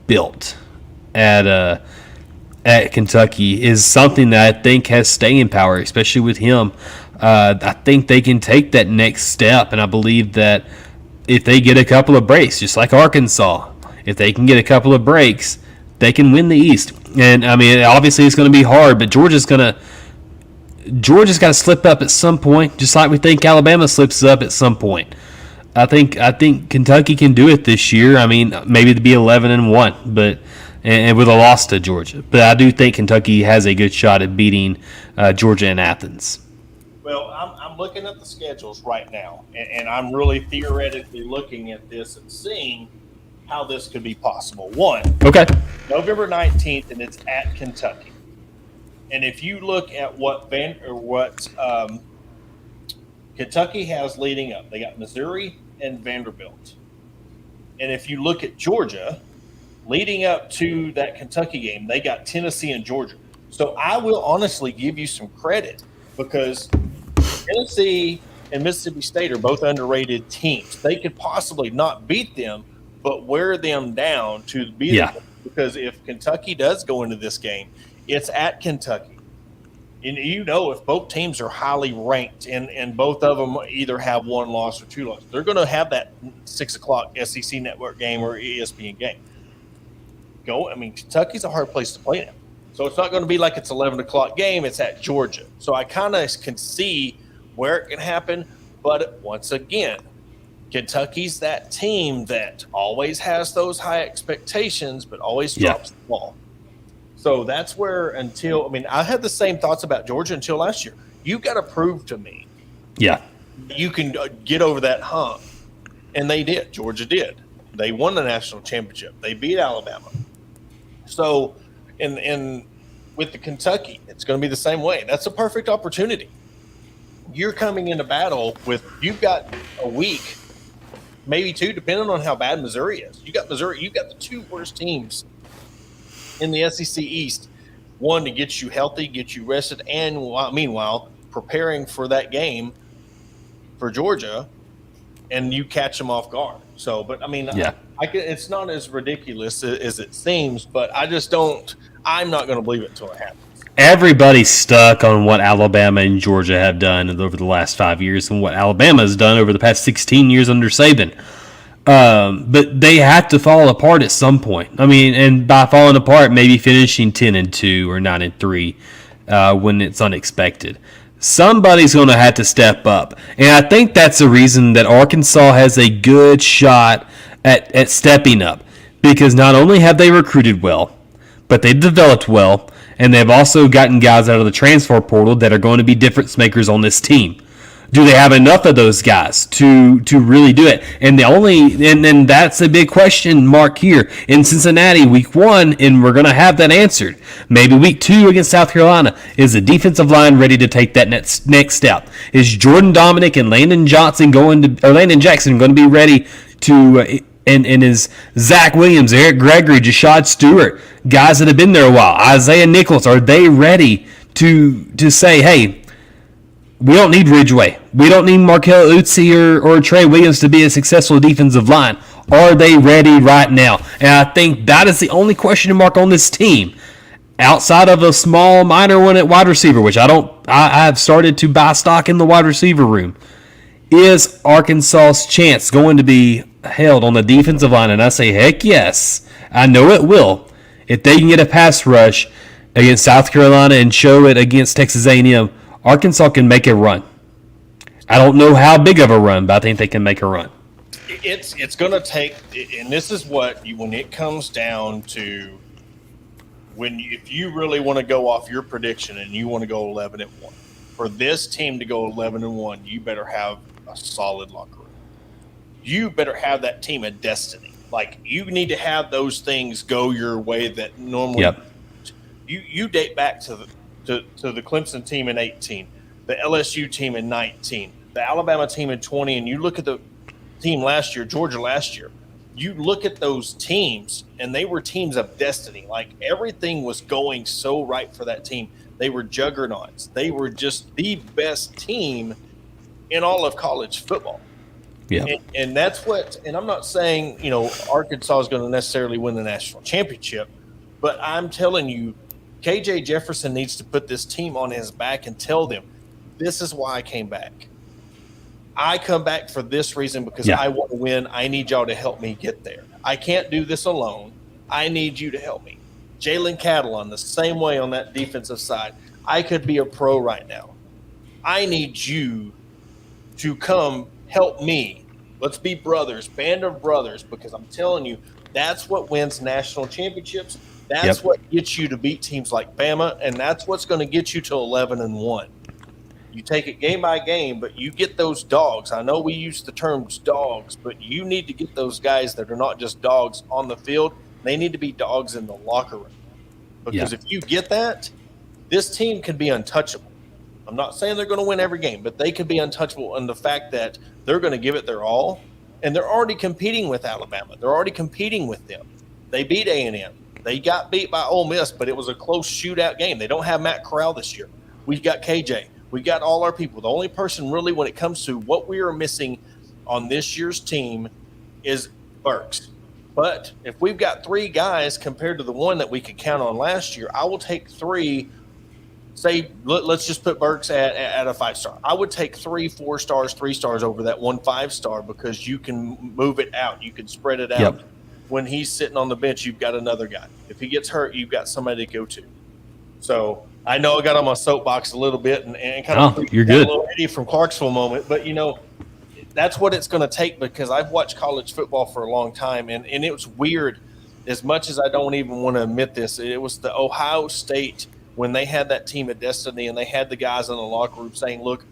built at Kentucky is something that I think has staying power, especially with him. I think they can take that next step, and I believe that if they get a couple of breaks, just like Arkansas, if they can get a couple of breaks, they can win the East. And I mean, obviously it's going to be hard, but Georgia's got to slip up at some point, just like we think Alabama slips up at some point. I think Kentucky can do it this year. I mean, maybe to be 11-1, but and with a loss to Georgia. But I do think Kentucky has a good shot at beating Georgia in Athens. Well, I'm looking at the schedules right now, and I'm really theoretically looking at this and seeing how this could be possible. Okay. November 19th, and it's at Kentucky. And if you look at what Kentucky has leading up, they got Missouri and Vanderbilt. And if you look at Georgia, leading up to that Kentucky game, they got Tennessee and Georgia. So I will honestly give you some credit because Tennessee and Mississippi State are both underrated teams. They could possibly not beat them, but wear them down to beat them. Because if Kentucky does go into this game, it's at Kentucky. And if both teams are highly ranked and both of them either have one loss or two losses, they're going to have that 6 o'clock SEC network game or ESPN game. Kentucky's a hard place to play now. So it's not going to be like it's 11 o'clock game. It's at Georgia. So I kind of can see where it can happen. But once again, Kentucky's that team that always has those high expectations, but always drops the ball. So that's where I had the same thoughts about Georgia until last year. You've got to prove to me you can get over that hump. And they did. Georgia did. They won the national championship. They beat Alabama. So, and with the Kentucky, it's going to be the same way. That's a perfect opportunity. You're coming into battle you've got a week, maybe two, depending on how bad Missouri is. You got Missouri. You've got the two worst teams in the SEC East one, to get you healthy, get you rested, and meanwhile preparing for that game for Georgia, and you catch them off guard. So, but I mean, Yeah. it's not as ridiculous as it seems, but I'm not going to believe it until it happens. Everybody's stuck on what Alabama and Georgia have done over the last 5 years and what Alabama has done over the past 16 years under Saban. But they have to fall apart at some point. I mean, and by falling apart, maybe finishing 10-2 or 9-3 when it's unexpected. Somebody's going to have to step up. And I think that's the reason that Arkansas has a good shot at stepping up. Because not only have they recruited well, but they've developed well, and they've also gotten guys out of the transfer portal that are going to be difference makers on this team. Do they have enough of those guys to really do it? And and that's a big question mark here in Cincinnati week 1, and we're going to have that answered. Maybe week 2 against South Carolina. Is the defensive line ready to take that next step? Is Jordan Dominic and Landon Jackson going to be ready to? And is Zach Williams, Eric Gregory, Jashad Stewart, guys that have been there a while, Isaiah Nichols, are they ready to say, hey, we don't need Ridgeway. We don't need Markel Utsi or Trey Williams to be a successful defensive line. Are they ready right now? And I think that is the only question mark on this team, outside of a small minor one at wide receiver, which I've started to buy stock in the wide receiver room. Is Arkansas's chance going to be held on the defensive line? And I say, heck yes. I know it will. If they can get a pass rush against South Carolina and show it against Texas A&M, Arkansas can make a run. I don't know how big of a run, but I think they can make a run. It's going to take, and this is what when it comes down to if you really want to go off your prediction and you want to go 11-1, for this team to go 11-1, you better have a solid locker room. You better have that team of destiny. Like, you need to have those things go your way that normally. Yep. You date back to the Clemson team in 18, the LSU team in 19, the Alabama team in 20, and you look at the team last year, Georgia last year. You look at those teams, and they were teams of destiny. Like, everything was going so right for that team. They were juggernauts. They were just the best team in all of college football. Yeah. And that's what – and I'm not saying, Arkansas is going to necessarily win the national championship, but I'm telling you, KJ Jefferson needs to put this team on his back and tell them, this is why I came back. I come back for this reason because I want to win. I need y'all to help me get there. I can't do this alone. I need you to help me. Jalen Catalon, the same way on that defensive side. I could be a pro right now. I need you to come help me. Let's be brothers, band of brothers, because I'm telling you, that's what wins national championships. That's what gets you to beat teams like Bama, and that's what's going to get you to 11-1. You take it game by game, but you get those dogs. I know we use the terms dogs, but you need to get those guys that are not just dogs on the field. They need to be dogs in the locker room. Because if you get that, this team can be untouchable. I'm not saying they're going to win every game, but they could be untouchable in the fact that they're going to give it their all, and they're already competing with Alabama. They're already competing with them. They beat A&M. They got beat by Ole Miss, but it was a close shootout game. They don't have Matt Corral this year. We've got KJ. We got all our people. The only person really when it comes to what we are missing on this year's team is Burks. But if we've got 3 guys compared to the one that we could count on last year, I will take 3. Say, let's just put Burks at a 5-star. I would take 3 4-stars, 3-stars over that 1 5-star because you can move it out. You can spread it out. Yep. When he's sitting on the bench, you've got another guy. If he gets hurt, you've got somebody to go to. So I know I got on my soapbox a little bit and kind of you're good. A little Eddie from Clarksville moment, but that's what it's going to take because I've watched college football for a long time, and it was weird. As much as I don't even want to admit this, it was the Ohio State when they had that team of destiny and they had the guys in the locker room saying, "Look,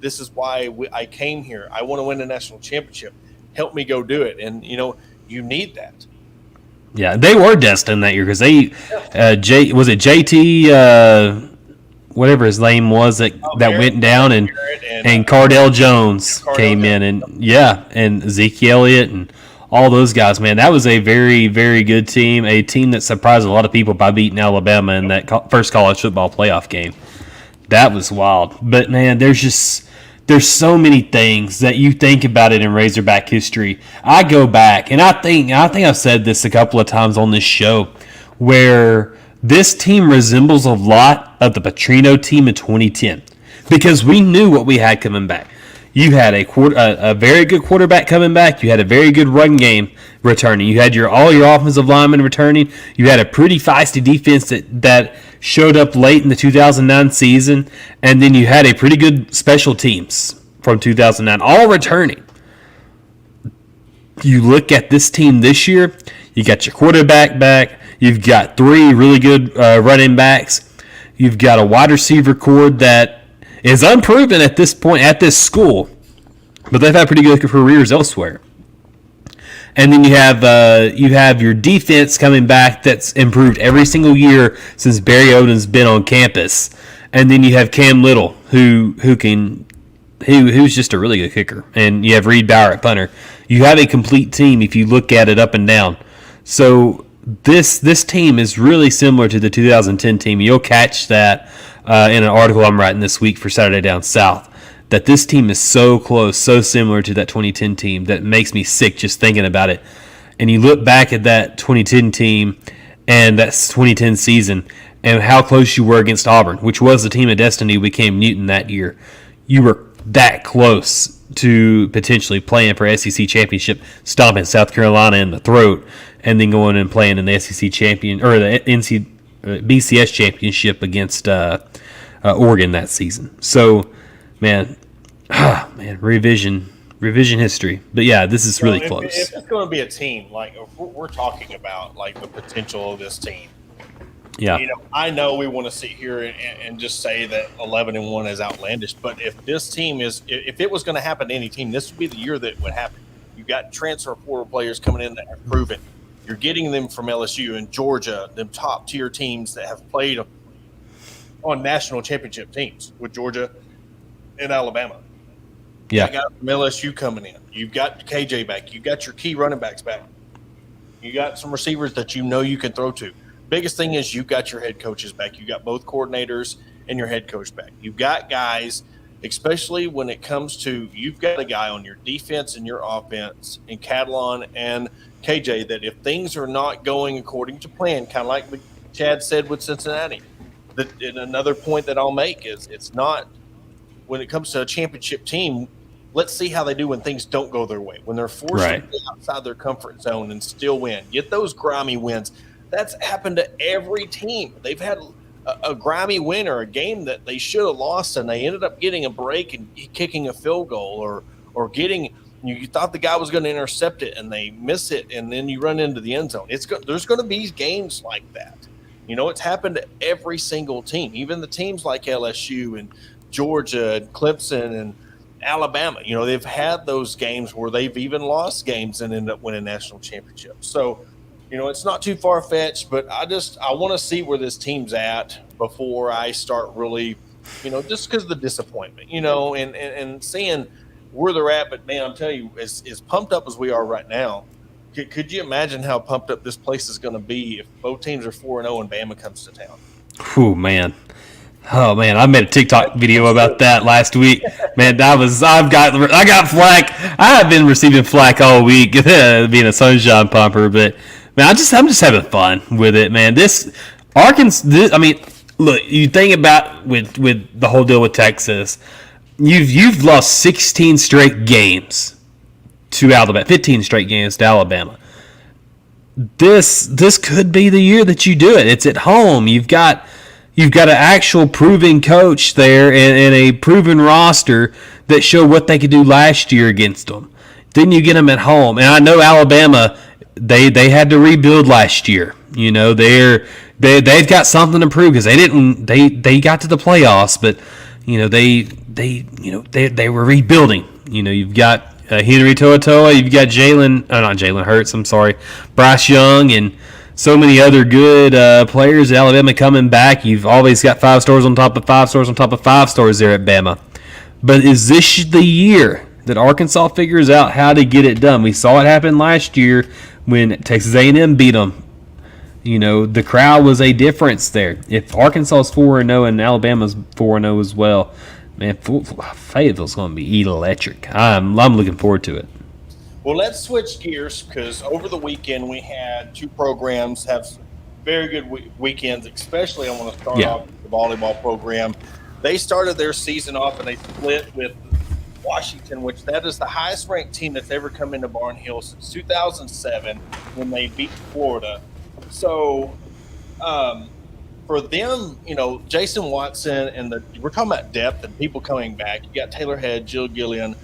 this is why I came here. I want to win the national championship. Help me go do it." And you need that. Yeah, they were destined that year because they, was it JT, whatever his name was that went down and Cardell Jones came in and Zeke Elliott and all those guys, man. That was a very, very good team, a team that surprised a lot of people by beating Alabama in that first college football playoff game. That was wild. But, man, there's so many things that you think about it in Razorback history. I go back, and I think I've said this a couple of times on this show, where this team resembles a lot of the Petrino team in 2010 because we knew what we had coming back. You had a very good quarterback coming back. You had a very good run game returning. You had all your offensive linemen returning. You had a pretty feisty defense that showed up late in the 2009 season. And then you had a pretty good special teams from 2009, all returning. You look at this team this year, you got your quarterback back. You've got 3 really good running backs. You've got a wide receiver core that is unproven at this point at this school, but they've had pretty good careers elsewhere. And then you have your defense coming back that's improved every single year since Barry Oden's been on campus. And then you have Cam Little, who's just a really good kicker, and you have Reed Bauer at punter. You have a complete team if you look at it up and down. So this team is really similar to the 2010 team. You'll catch that in an article I'm writing this week for Saturday Down South, that this team is so close, so similar to that 2010 team that makes me sick just thinking about it. And you look back at that 2010 team and that 2010 season and how close you were against Auburn, which was the team of destiny we became Newton that year. You were that close to potentially playing for SEC championship, stomping South Carolina in the throat, and then going and playing in the SEC champion or the BCS championship against Oregon that season. So, man, revision history. But yeah, this is really close. If it's going to be a team, like if we're talking about like the potential of this team. Yeah, I know we want to sit here and just say that 11-1 is outlandish, but if this team if it was going to happen to any team, this would be the year that it would happen. You've got transfer portal players coming in that have proven. You're getting them from LSU and Georgia, them top tier teams that have played on national championship teams with Georgia and Alabama. Yeah, you got from LSU coming in. You've got KJ back. You've got your key running backs back. You got some receivers that you know you can throw to. Biggest thing is you've got your head coaches back. You got both coordinators and your head coach back. You've got guys, especially when it comes to you've got a guy on your defense and your offense in Catalon and KJ that if things are not going according to plan, kind of like Chad said with Cincinnati. And another point that I'll make is it's not when it comes to a championship team. Let's see how they do when things don't go their way. When they're forced to be outside their comfort zone and still win. Get those grimy wins. That's happened to every team. They've had a grimy win or a game that they should have lost, and they ended up getting a break and kicking a field goal or getting you thought the guy was going to intercept it, and they miss it, and then you run into the end zone. There's going to be games like that. It's happened to every single team, even the teams like LSU and Georgia and Clemson and Alabama. They've had those games where they've even lost games and end up winning national championships. So, it's not too far-fetched, but I want to see where this team's at before I start really, just because of the disappointment, and seeing where they're at. But, man, I'm telling you, as pumped up as we are right now, could you imagine how pumped up this place is going to be if both teams are 4-0 and Bama comes to town? Oh, man. I made a TikTok video about that last week. Man, I got flack. I have been receiving flack all week being a sunshine pumper, but man, I'm just having fun with it, man. This Arkansas. Look, you think about with the whole deal with Texas. You've lost 16 straight games to Alabama, 15 straight games to Alabama. This could be the year that you do it. It's at home. You've got an actual proven coach there and a proven roster that showed what they could do last year against them. Then you get them at home, and I know Alabama. They had to rebuild last year. They've got something to prove because they got to the playoffs, but they were rebuilding. You've got Henry To'oTo'o, you've got not Jalen Hurts. I'm sorry, Bryce Young, and so many other good players at Alabama coming back. You've always got 5 stars on top of 5 stars on top of 5 stars there at Bama. But is this the year that Arkansas figures out how to get it done. We saw it happen last year when Texas A&M beat them. You know, the crowd was a difference there. If Arkansas is 4-0 and Alabama's 4-0 as well, man, Fayetteville's going to be electric. I'm looking forward to it. Well, let's switch gears because over the weekend we had two programs have very good weekends, especially I want to start off with the volleyball program. They started their season off and they split with Washington, which that is the highest ranked team that's ever come into Barnhill since 2007 when they beat Florida. So for them, you know, Jason Watson and we're talking about depth and people coming back. You got Taylor Head, Jill Gillian,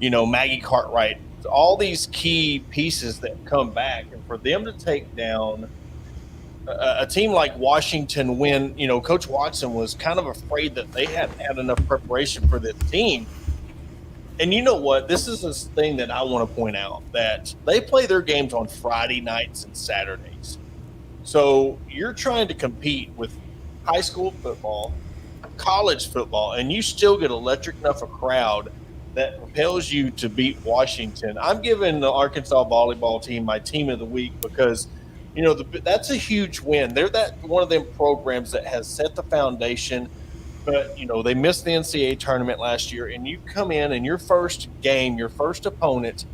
you know, Maggie Cartwright, all these key pieces that come back. And for them to take down a team like Washington when, you know, Coach Watson was kind of afraid that they hadn't had enough preparation for this team. And you know what? This is a thing that I want to point out, that they play their games on Friday nights and Saturdays. So you're trying to compete with high school football, college football, and you still get electric enough a crowd that propels you to beat Washington. I'm giving the Arkansas volleyball team my team of the week because, you know, that's a huge win. They're one of them programs that has set the foundation, but, you know, they missed the NCAA tournament last year, and you come in and your first game, your first opponent,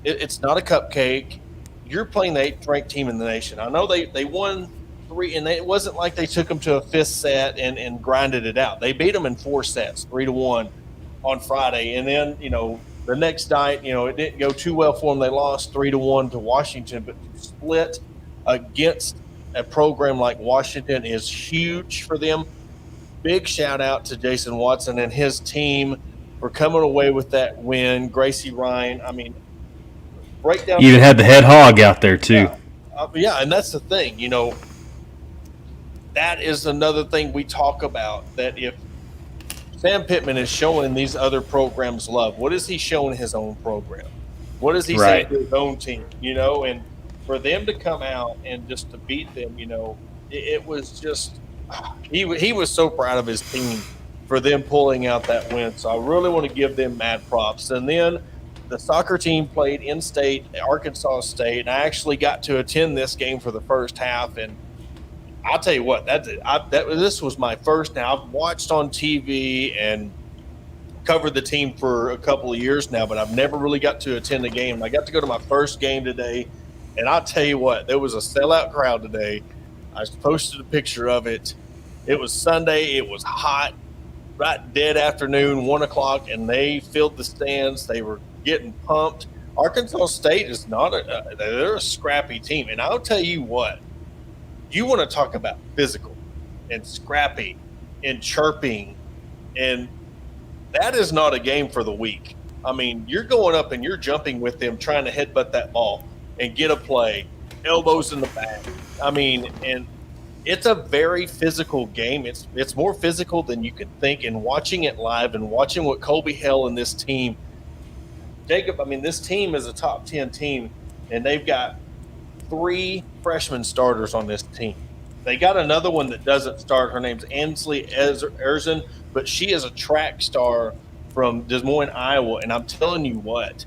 it's not a cupcake. You're playing the 8th ranked team in the nation. I know they won 3, and it wasn't like they took them to a 5th set and grinded it out. They beat them in 4 sets, 3-1 on Friday. And then, you know, the next night, you know, it didn't go too well for them. They lost 3-1 to Washington, but to split against a program like Washington is huge for them. Big shout out to Jason Watson and his team for coming away with that win. Gracie Ryan, I mean, breakdown. You even had the head hog out there too. Yeah, and that's the thing, you know, that is another thing we talk about, that if Sam Pittman is showing these other programs love, what is he showing his own program? What does he say to his own team, you know? And for them to come out and just to beat them, you know, it was just he was so proud of his team for them pulling out that win. So I really want to give them mad props. And then the soccer team played in-state, Arkansas State, and I actually got to attend this game for the first half. And I'll tell you what, this was my first. Now, I've watched on TV and covered the team for a couple of years now, but I've never really got to attend a game. I got to go to my first game today, and I'll tell you what, there was a sellout crowd today. I posted a picture of it. It was Sunday. It was hot, right dead afternoon, 1 o'clock, and they filled the stands. They were getting pumped. Arkansas State is they're a scrappy team. And I'll tell you what, you want to talk about physical and scrappy and chirping, and that is not a game for the weak. I mean, you're going up and you're jumping with them, trying to headbutt that ball and get a play, elbows in the back. I mean, and it's a very physical game. It's more physical than you could think. And watching it live and watching what Colby Hell and this team, Jacob, I mean, this team is a top 10 team, and they've got 3 freshman starters on this team. They got another one that doesn't start. Her name's Ansley Erzen, but she is a track star from Des Moines, Iowa. And I'm telling you what,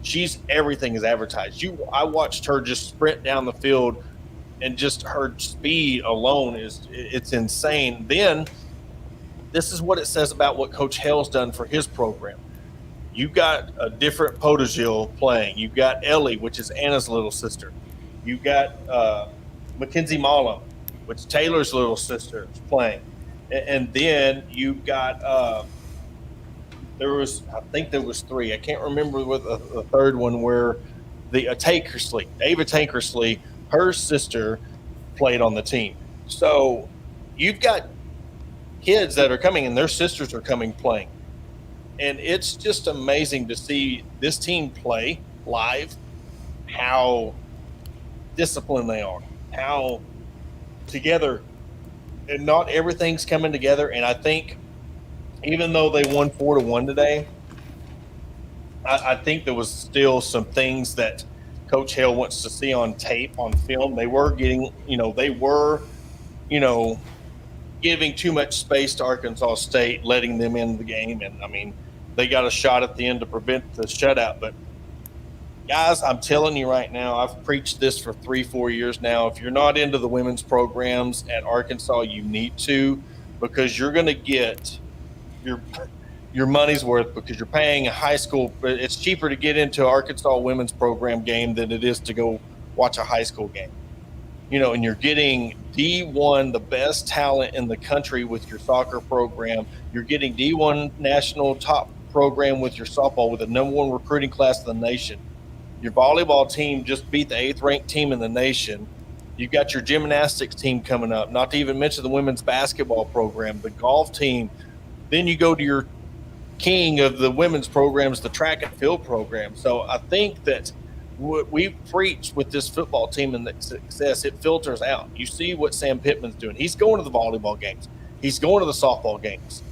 she's everything is advertised. I watched her just sprint down the field, and just her speed alone it's insane. Then this is what it says about what Coach Hell's done for his program. You've got a different Potagil playing. You've got Ellie, which is Anna's little sister. You've got Mackenzie Malum, which Taylor's little sister is playing. And then you've got I think there was 3. I can't remember with the third one where Ava Tankersley, her sister played on the team. So you've got kids that are coming and their sisters are coming playing. And it's just amazing to see this team play live, how disciplined they are, how together, and not everything's coming together. And I think even though they won 4-1 today, I think there was still some things that Coach Hale wants to see on tape, on film. They were getting, giving too much space to Arkansas State, letting them in the game. And I mean, they got a shot at the end to prevent the shutout. But guys, I'm telling you right now, I've preached this for 3-4 years now. If you're not into the women's programs at Arkansas, you need to, because you're going to get your money's worth, because you're paying a high school. It's cheaper to get into Arkansas women's program game than it is to go watch a high school game. And you're getting D1, the best talent in the country with your soccer program. You're getting D1 national top program with your softball, with the #1 recruiting class in the nation. Your volleyball team just beat the 8th ranked team in the nation. You've got your gymnastics team coming up, not to even mention the women's basketball program, the golf team. Then you go to your king of the women's programs, the track and field program. So I think that what we preach with this football team and the success, it filters out. You see what Sam Pittman's doing. He's going to the volleyball games. He's going to the softball games.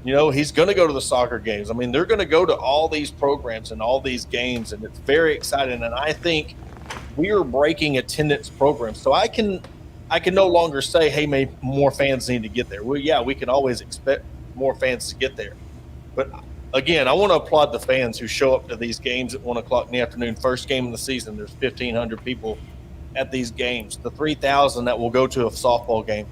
He's going to go to the soccer games. I mean, they're going to go to all these programs and all these games, and it's very exciting. And I think we are breaking attendance programs. So I can no longer say, hey, maybe more fans need to get there. Well, yeah, we can always expect more fans to get there. But again, I want to applaud the fans who show up to these games at 1 o'clock in the afternoon. First game of the season, there's 1,500 people at these games. The 3,000 that will go to a softball game,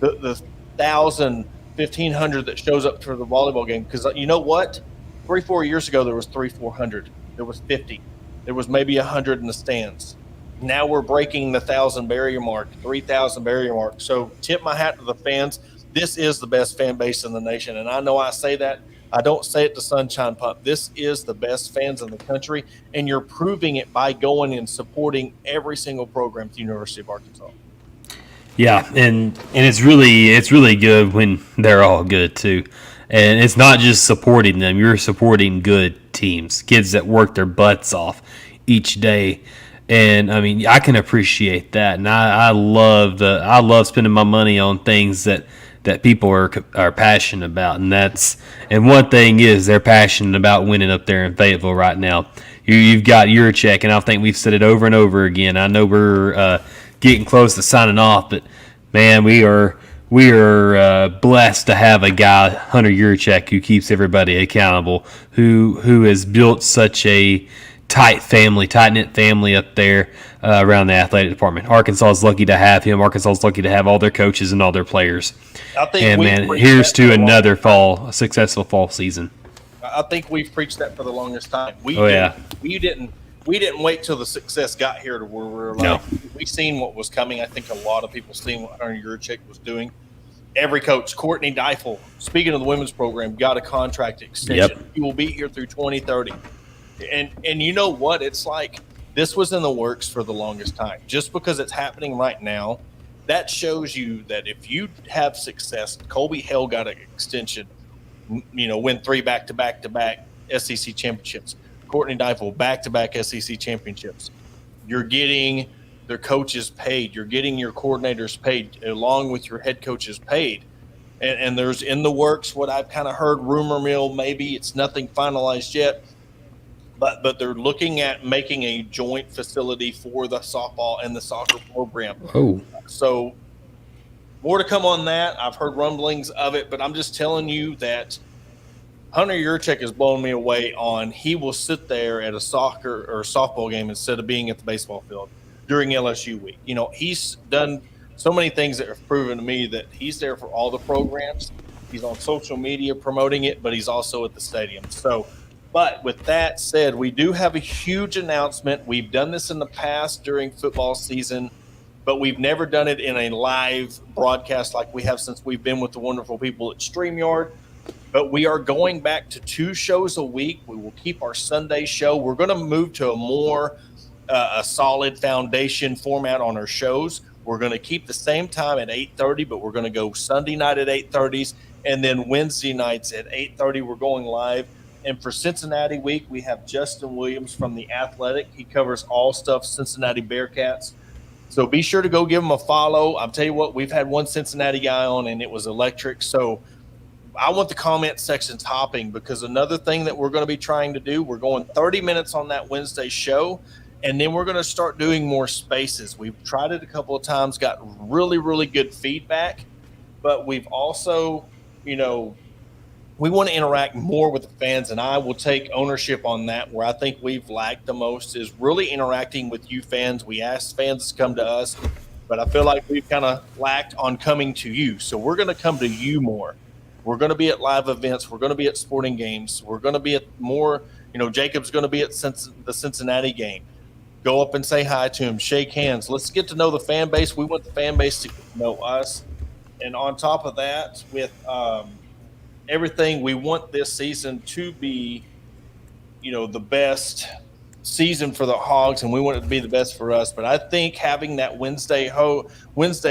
the 1,500 that shows up for the volleyball game. Because you know what? 3-4 years ago, there was 400. There was 50. There was maybe 100 in the stands. Now we're breaking the 1,000 barrier mark, 3,000 barrier mark. So tip my hat to the fans. This is the best fan base in the nation. And I know I say that. I don't say it to Sunshine Pump. This is the best fans in the country, and you're proving it by going and supporting every single program at the University of Arkansas. Yeah, and it's really good when they're all good too. And it's not just supporting them, you're supporting good teams, kids that work their butts off each day. And I mean, I can appreciate that. And I love spending my money on things that people are passionate about, and one thing is they're passionate about winning up there in Fayetteville right now. You've got your check, and I think we've said it over and over again. I know we're getting close to signing off, but man, we are blessed to have a guy, Hunter Yurchek, who keeps everybody accountable, who has built such a tight-knit family up there around the athletic department. Arkansas is lucky to have him. Arkansas is lucky to have all their coaches and all their players. Here's to another successful fall season. I think we've preached that for the longest time. We didn't wait till the success got here to where we're like, we seen what was coming. I think a lot of people seen what Hunter Yurchek was doing. Every coach, Courtney Deifel, speaking of the women's program, got a contract extension. Yep. He will be here through 2030. And you know what? It's like this was in the works for the longest time. Just because it's happening right now, that shows you that if you have success, Colby Hale got an extension, win 3 back-to-back SEC championships. Courtney Deifel, back-to-back SEC championships. You're getting their coaches paid. You're getting your coordinators paid, along with your head coaches paid. And there's in the works what I've kind of heard, rumor mill, maybe it's nothing finalized yet, but they're looking at making a joint facility for the softball and the soccer program. Oh. So more to come on that. I've heard rumblings of it, but I'm just telling you that Hunter Yurchek has blown me away on he will sit there at a soccer or softball game instead of being at the baseball field during LSU week. He's done so many things that have proven to me that he's there for all the programs. He's on social media promoting it, but he's also at the stadium. But with that said, we do have a huge announcement. We've done this in the past during football season, but we've never done it in a live broadcast like we have since we've been with the wonderful people at StreamYard. But we are going back to 2 shows a week. We will keep our Sunday show. We're going to move to a more a solid foundation format on our shows. We're going to keep the same time at 8:30, but we're going to go Sunday night at 8:30, and then Wednesday nights at 8:30 we're going live. And for Cincinnati week, we have Justin Williams from The Athletic. He covers all stuff Cincinnati Bearcats. So be sure to go give him a follow. I'll tell you what, we've had one Cincinnati guy on, and it was electric. So I want the comment sections hopping, because another thing that we're going to be trying to do, we're going 30 minutes on that Wednesday show, and then we're going to start doing more spaces. We've tried it a couple of times, got really, really good feedback, but we've also, we want to interact more with the fans, and I will take ownership on that. Where I think we've lacked the most is really interacting with you fans. We ask fans to come to us, but I feel like we've kind of lacked on coming to you. So we're going to come to you more. We're going to be at live events. We're going to be at sporting games. We're going to be at more, Jacob's going to be at the Cincinnati game. Go up and say hi to him, shake hands. Let's get to know the fan base. We want the fan base to get to know us. And on top of that, with everything, we want this season to be, the best season for the Hogs, and we want it to be the best for us. But I think having that Wednesday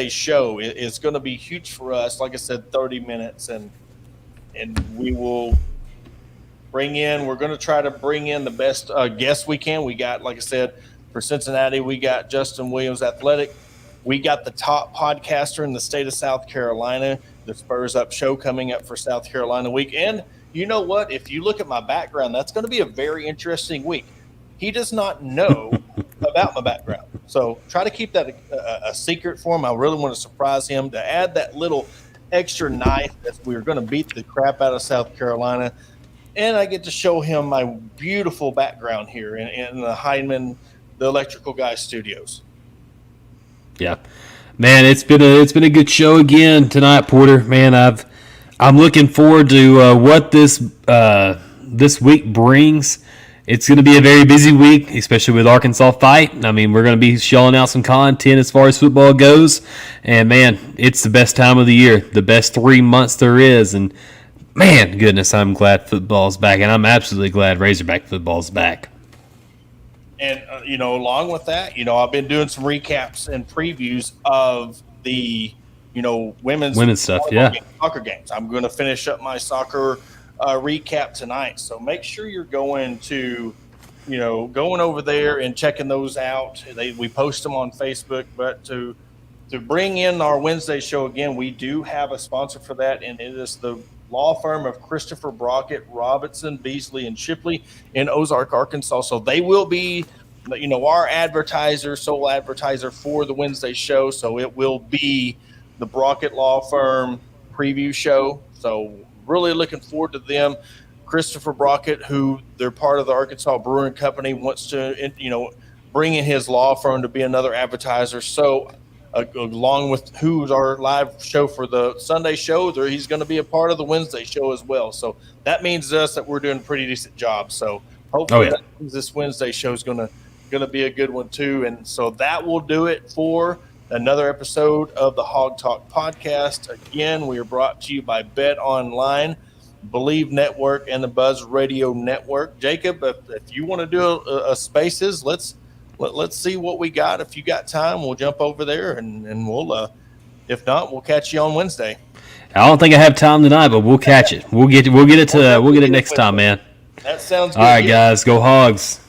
show is going to be huge for us. Like I said, 30 minutes, and we will we're going to try to bring in the best guests we can. We got, like I said, for Cincinnati, we got Justin Williams Athletic. We got the top podcaster in the state of South Carolina, the Spurs Up show coming up for South Carolina week. And you know what? If you look at my background, that's going to be a very interesting week. He does not know about my background. So try to keep that a secret for him. I really want to surprise him to add that little extra knife that we're going to beat the crap out of South Carolina. And I get to show him my beautiful background here in the Heineman, the Electrical Guy Studios. Yeah, man, it's been a good show again tonight, Porter. Man, I'm looking forward to what this week brings. It's going to be a very busy week, especially with Arkansas fight. I mean, we're going to be shelling out some content as far as football goes, and man, it's the best time of the year, the best 3 months there is, and man, goodness, I'm glad football's back, and I'm absolutely glad Razorback football's back. And, along with that, I've been doing some recaps and previews of the, women's stuff, yeah. Soccer games. I'm going to finish up my soccer recap tonight. So make sure you're going over there and checking those out. We post them on Facebook, but to bring in our Wednesday show again, we do have a sponsor for that, and it is the law firm of Christopher Brockett, Robinson, Beasley, and Shipley in Ozark, Arkansas. So they will be, our sole advertiser for the Wednesday show. So it will be the Brockett Law Firm preview show. So really looking forward to them. Christopher Brockett, who they're part of the Arkansas Brewing Company, wants to, bring in his law firm to be another advertiser. So along with who's our live show for the Sunday show, he's going to be a part of the Wednesday show as well. So that means to us that we're doing a pretty decent job. So hopefully this Wednesday show is going to be a good one too. And so that will do it for another episode of the Hog Talk podcast. Again, we are brought to you by Bet Online, Believe Network, and the Buzz Radio Network. Jacob, if you want to do a Spaces, let's see what we got. If you got time, we'll jump over there, and we'll. If not, we'll catch you on Wednesday. I don't think I have time tonight, but we'll catch it. We'll get it next time, man. That sounds good. All right, guys, go Hogs.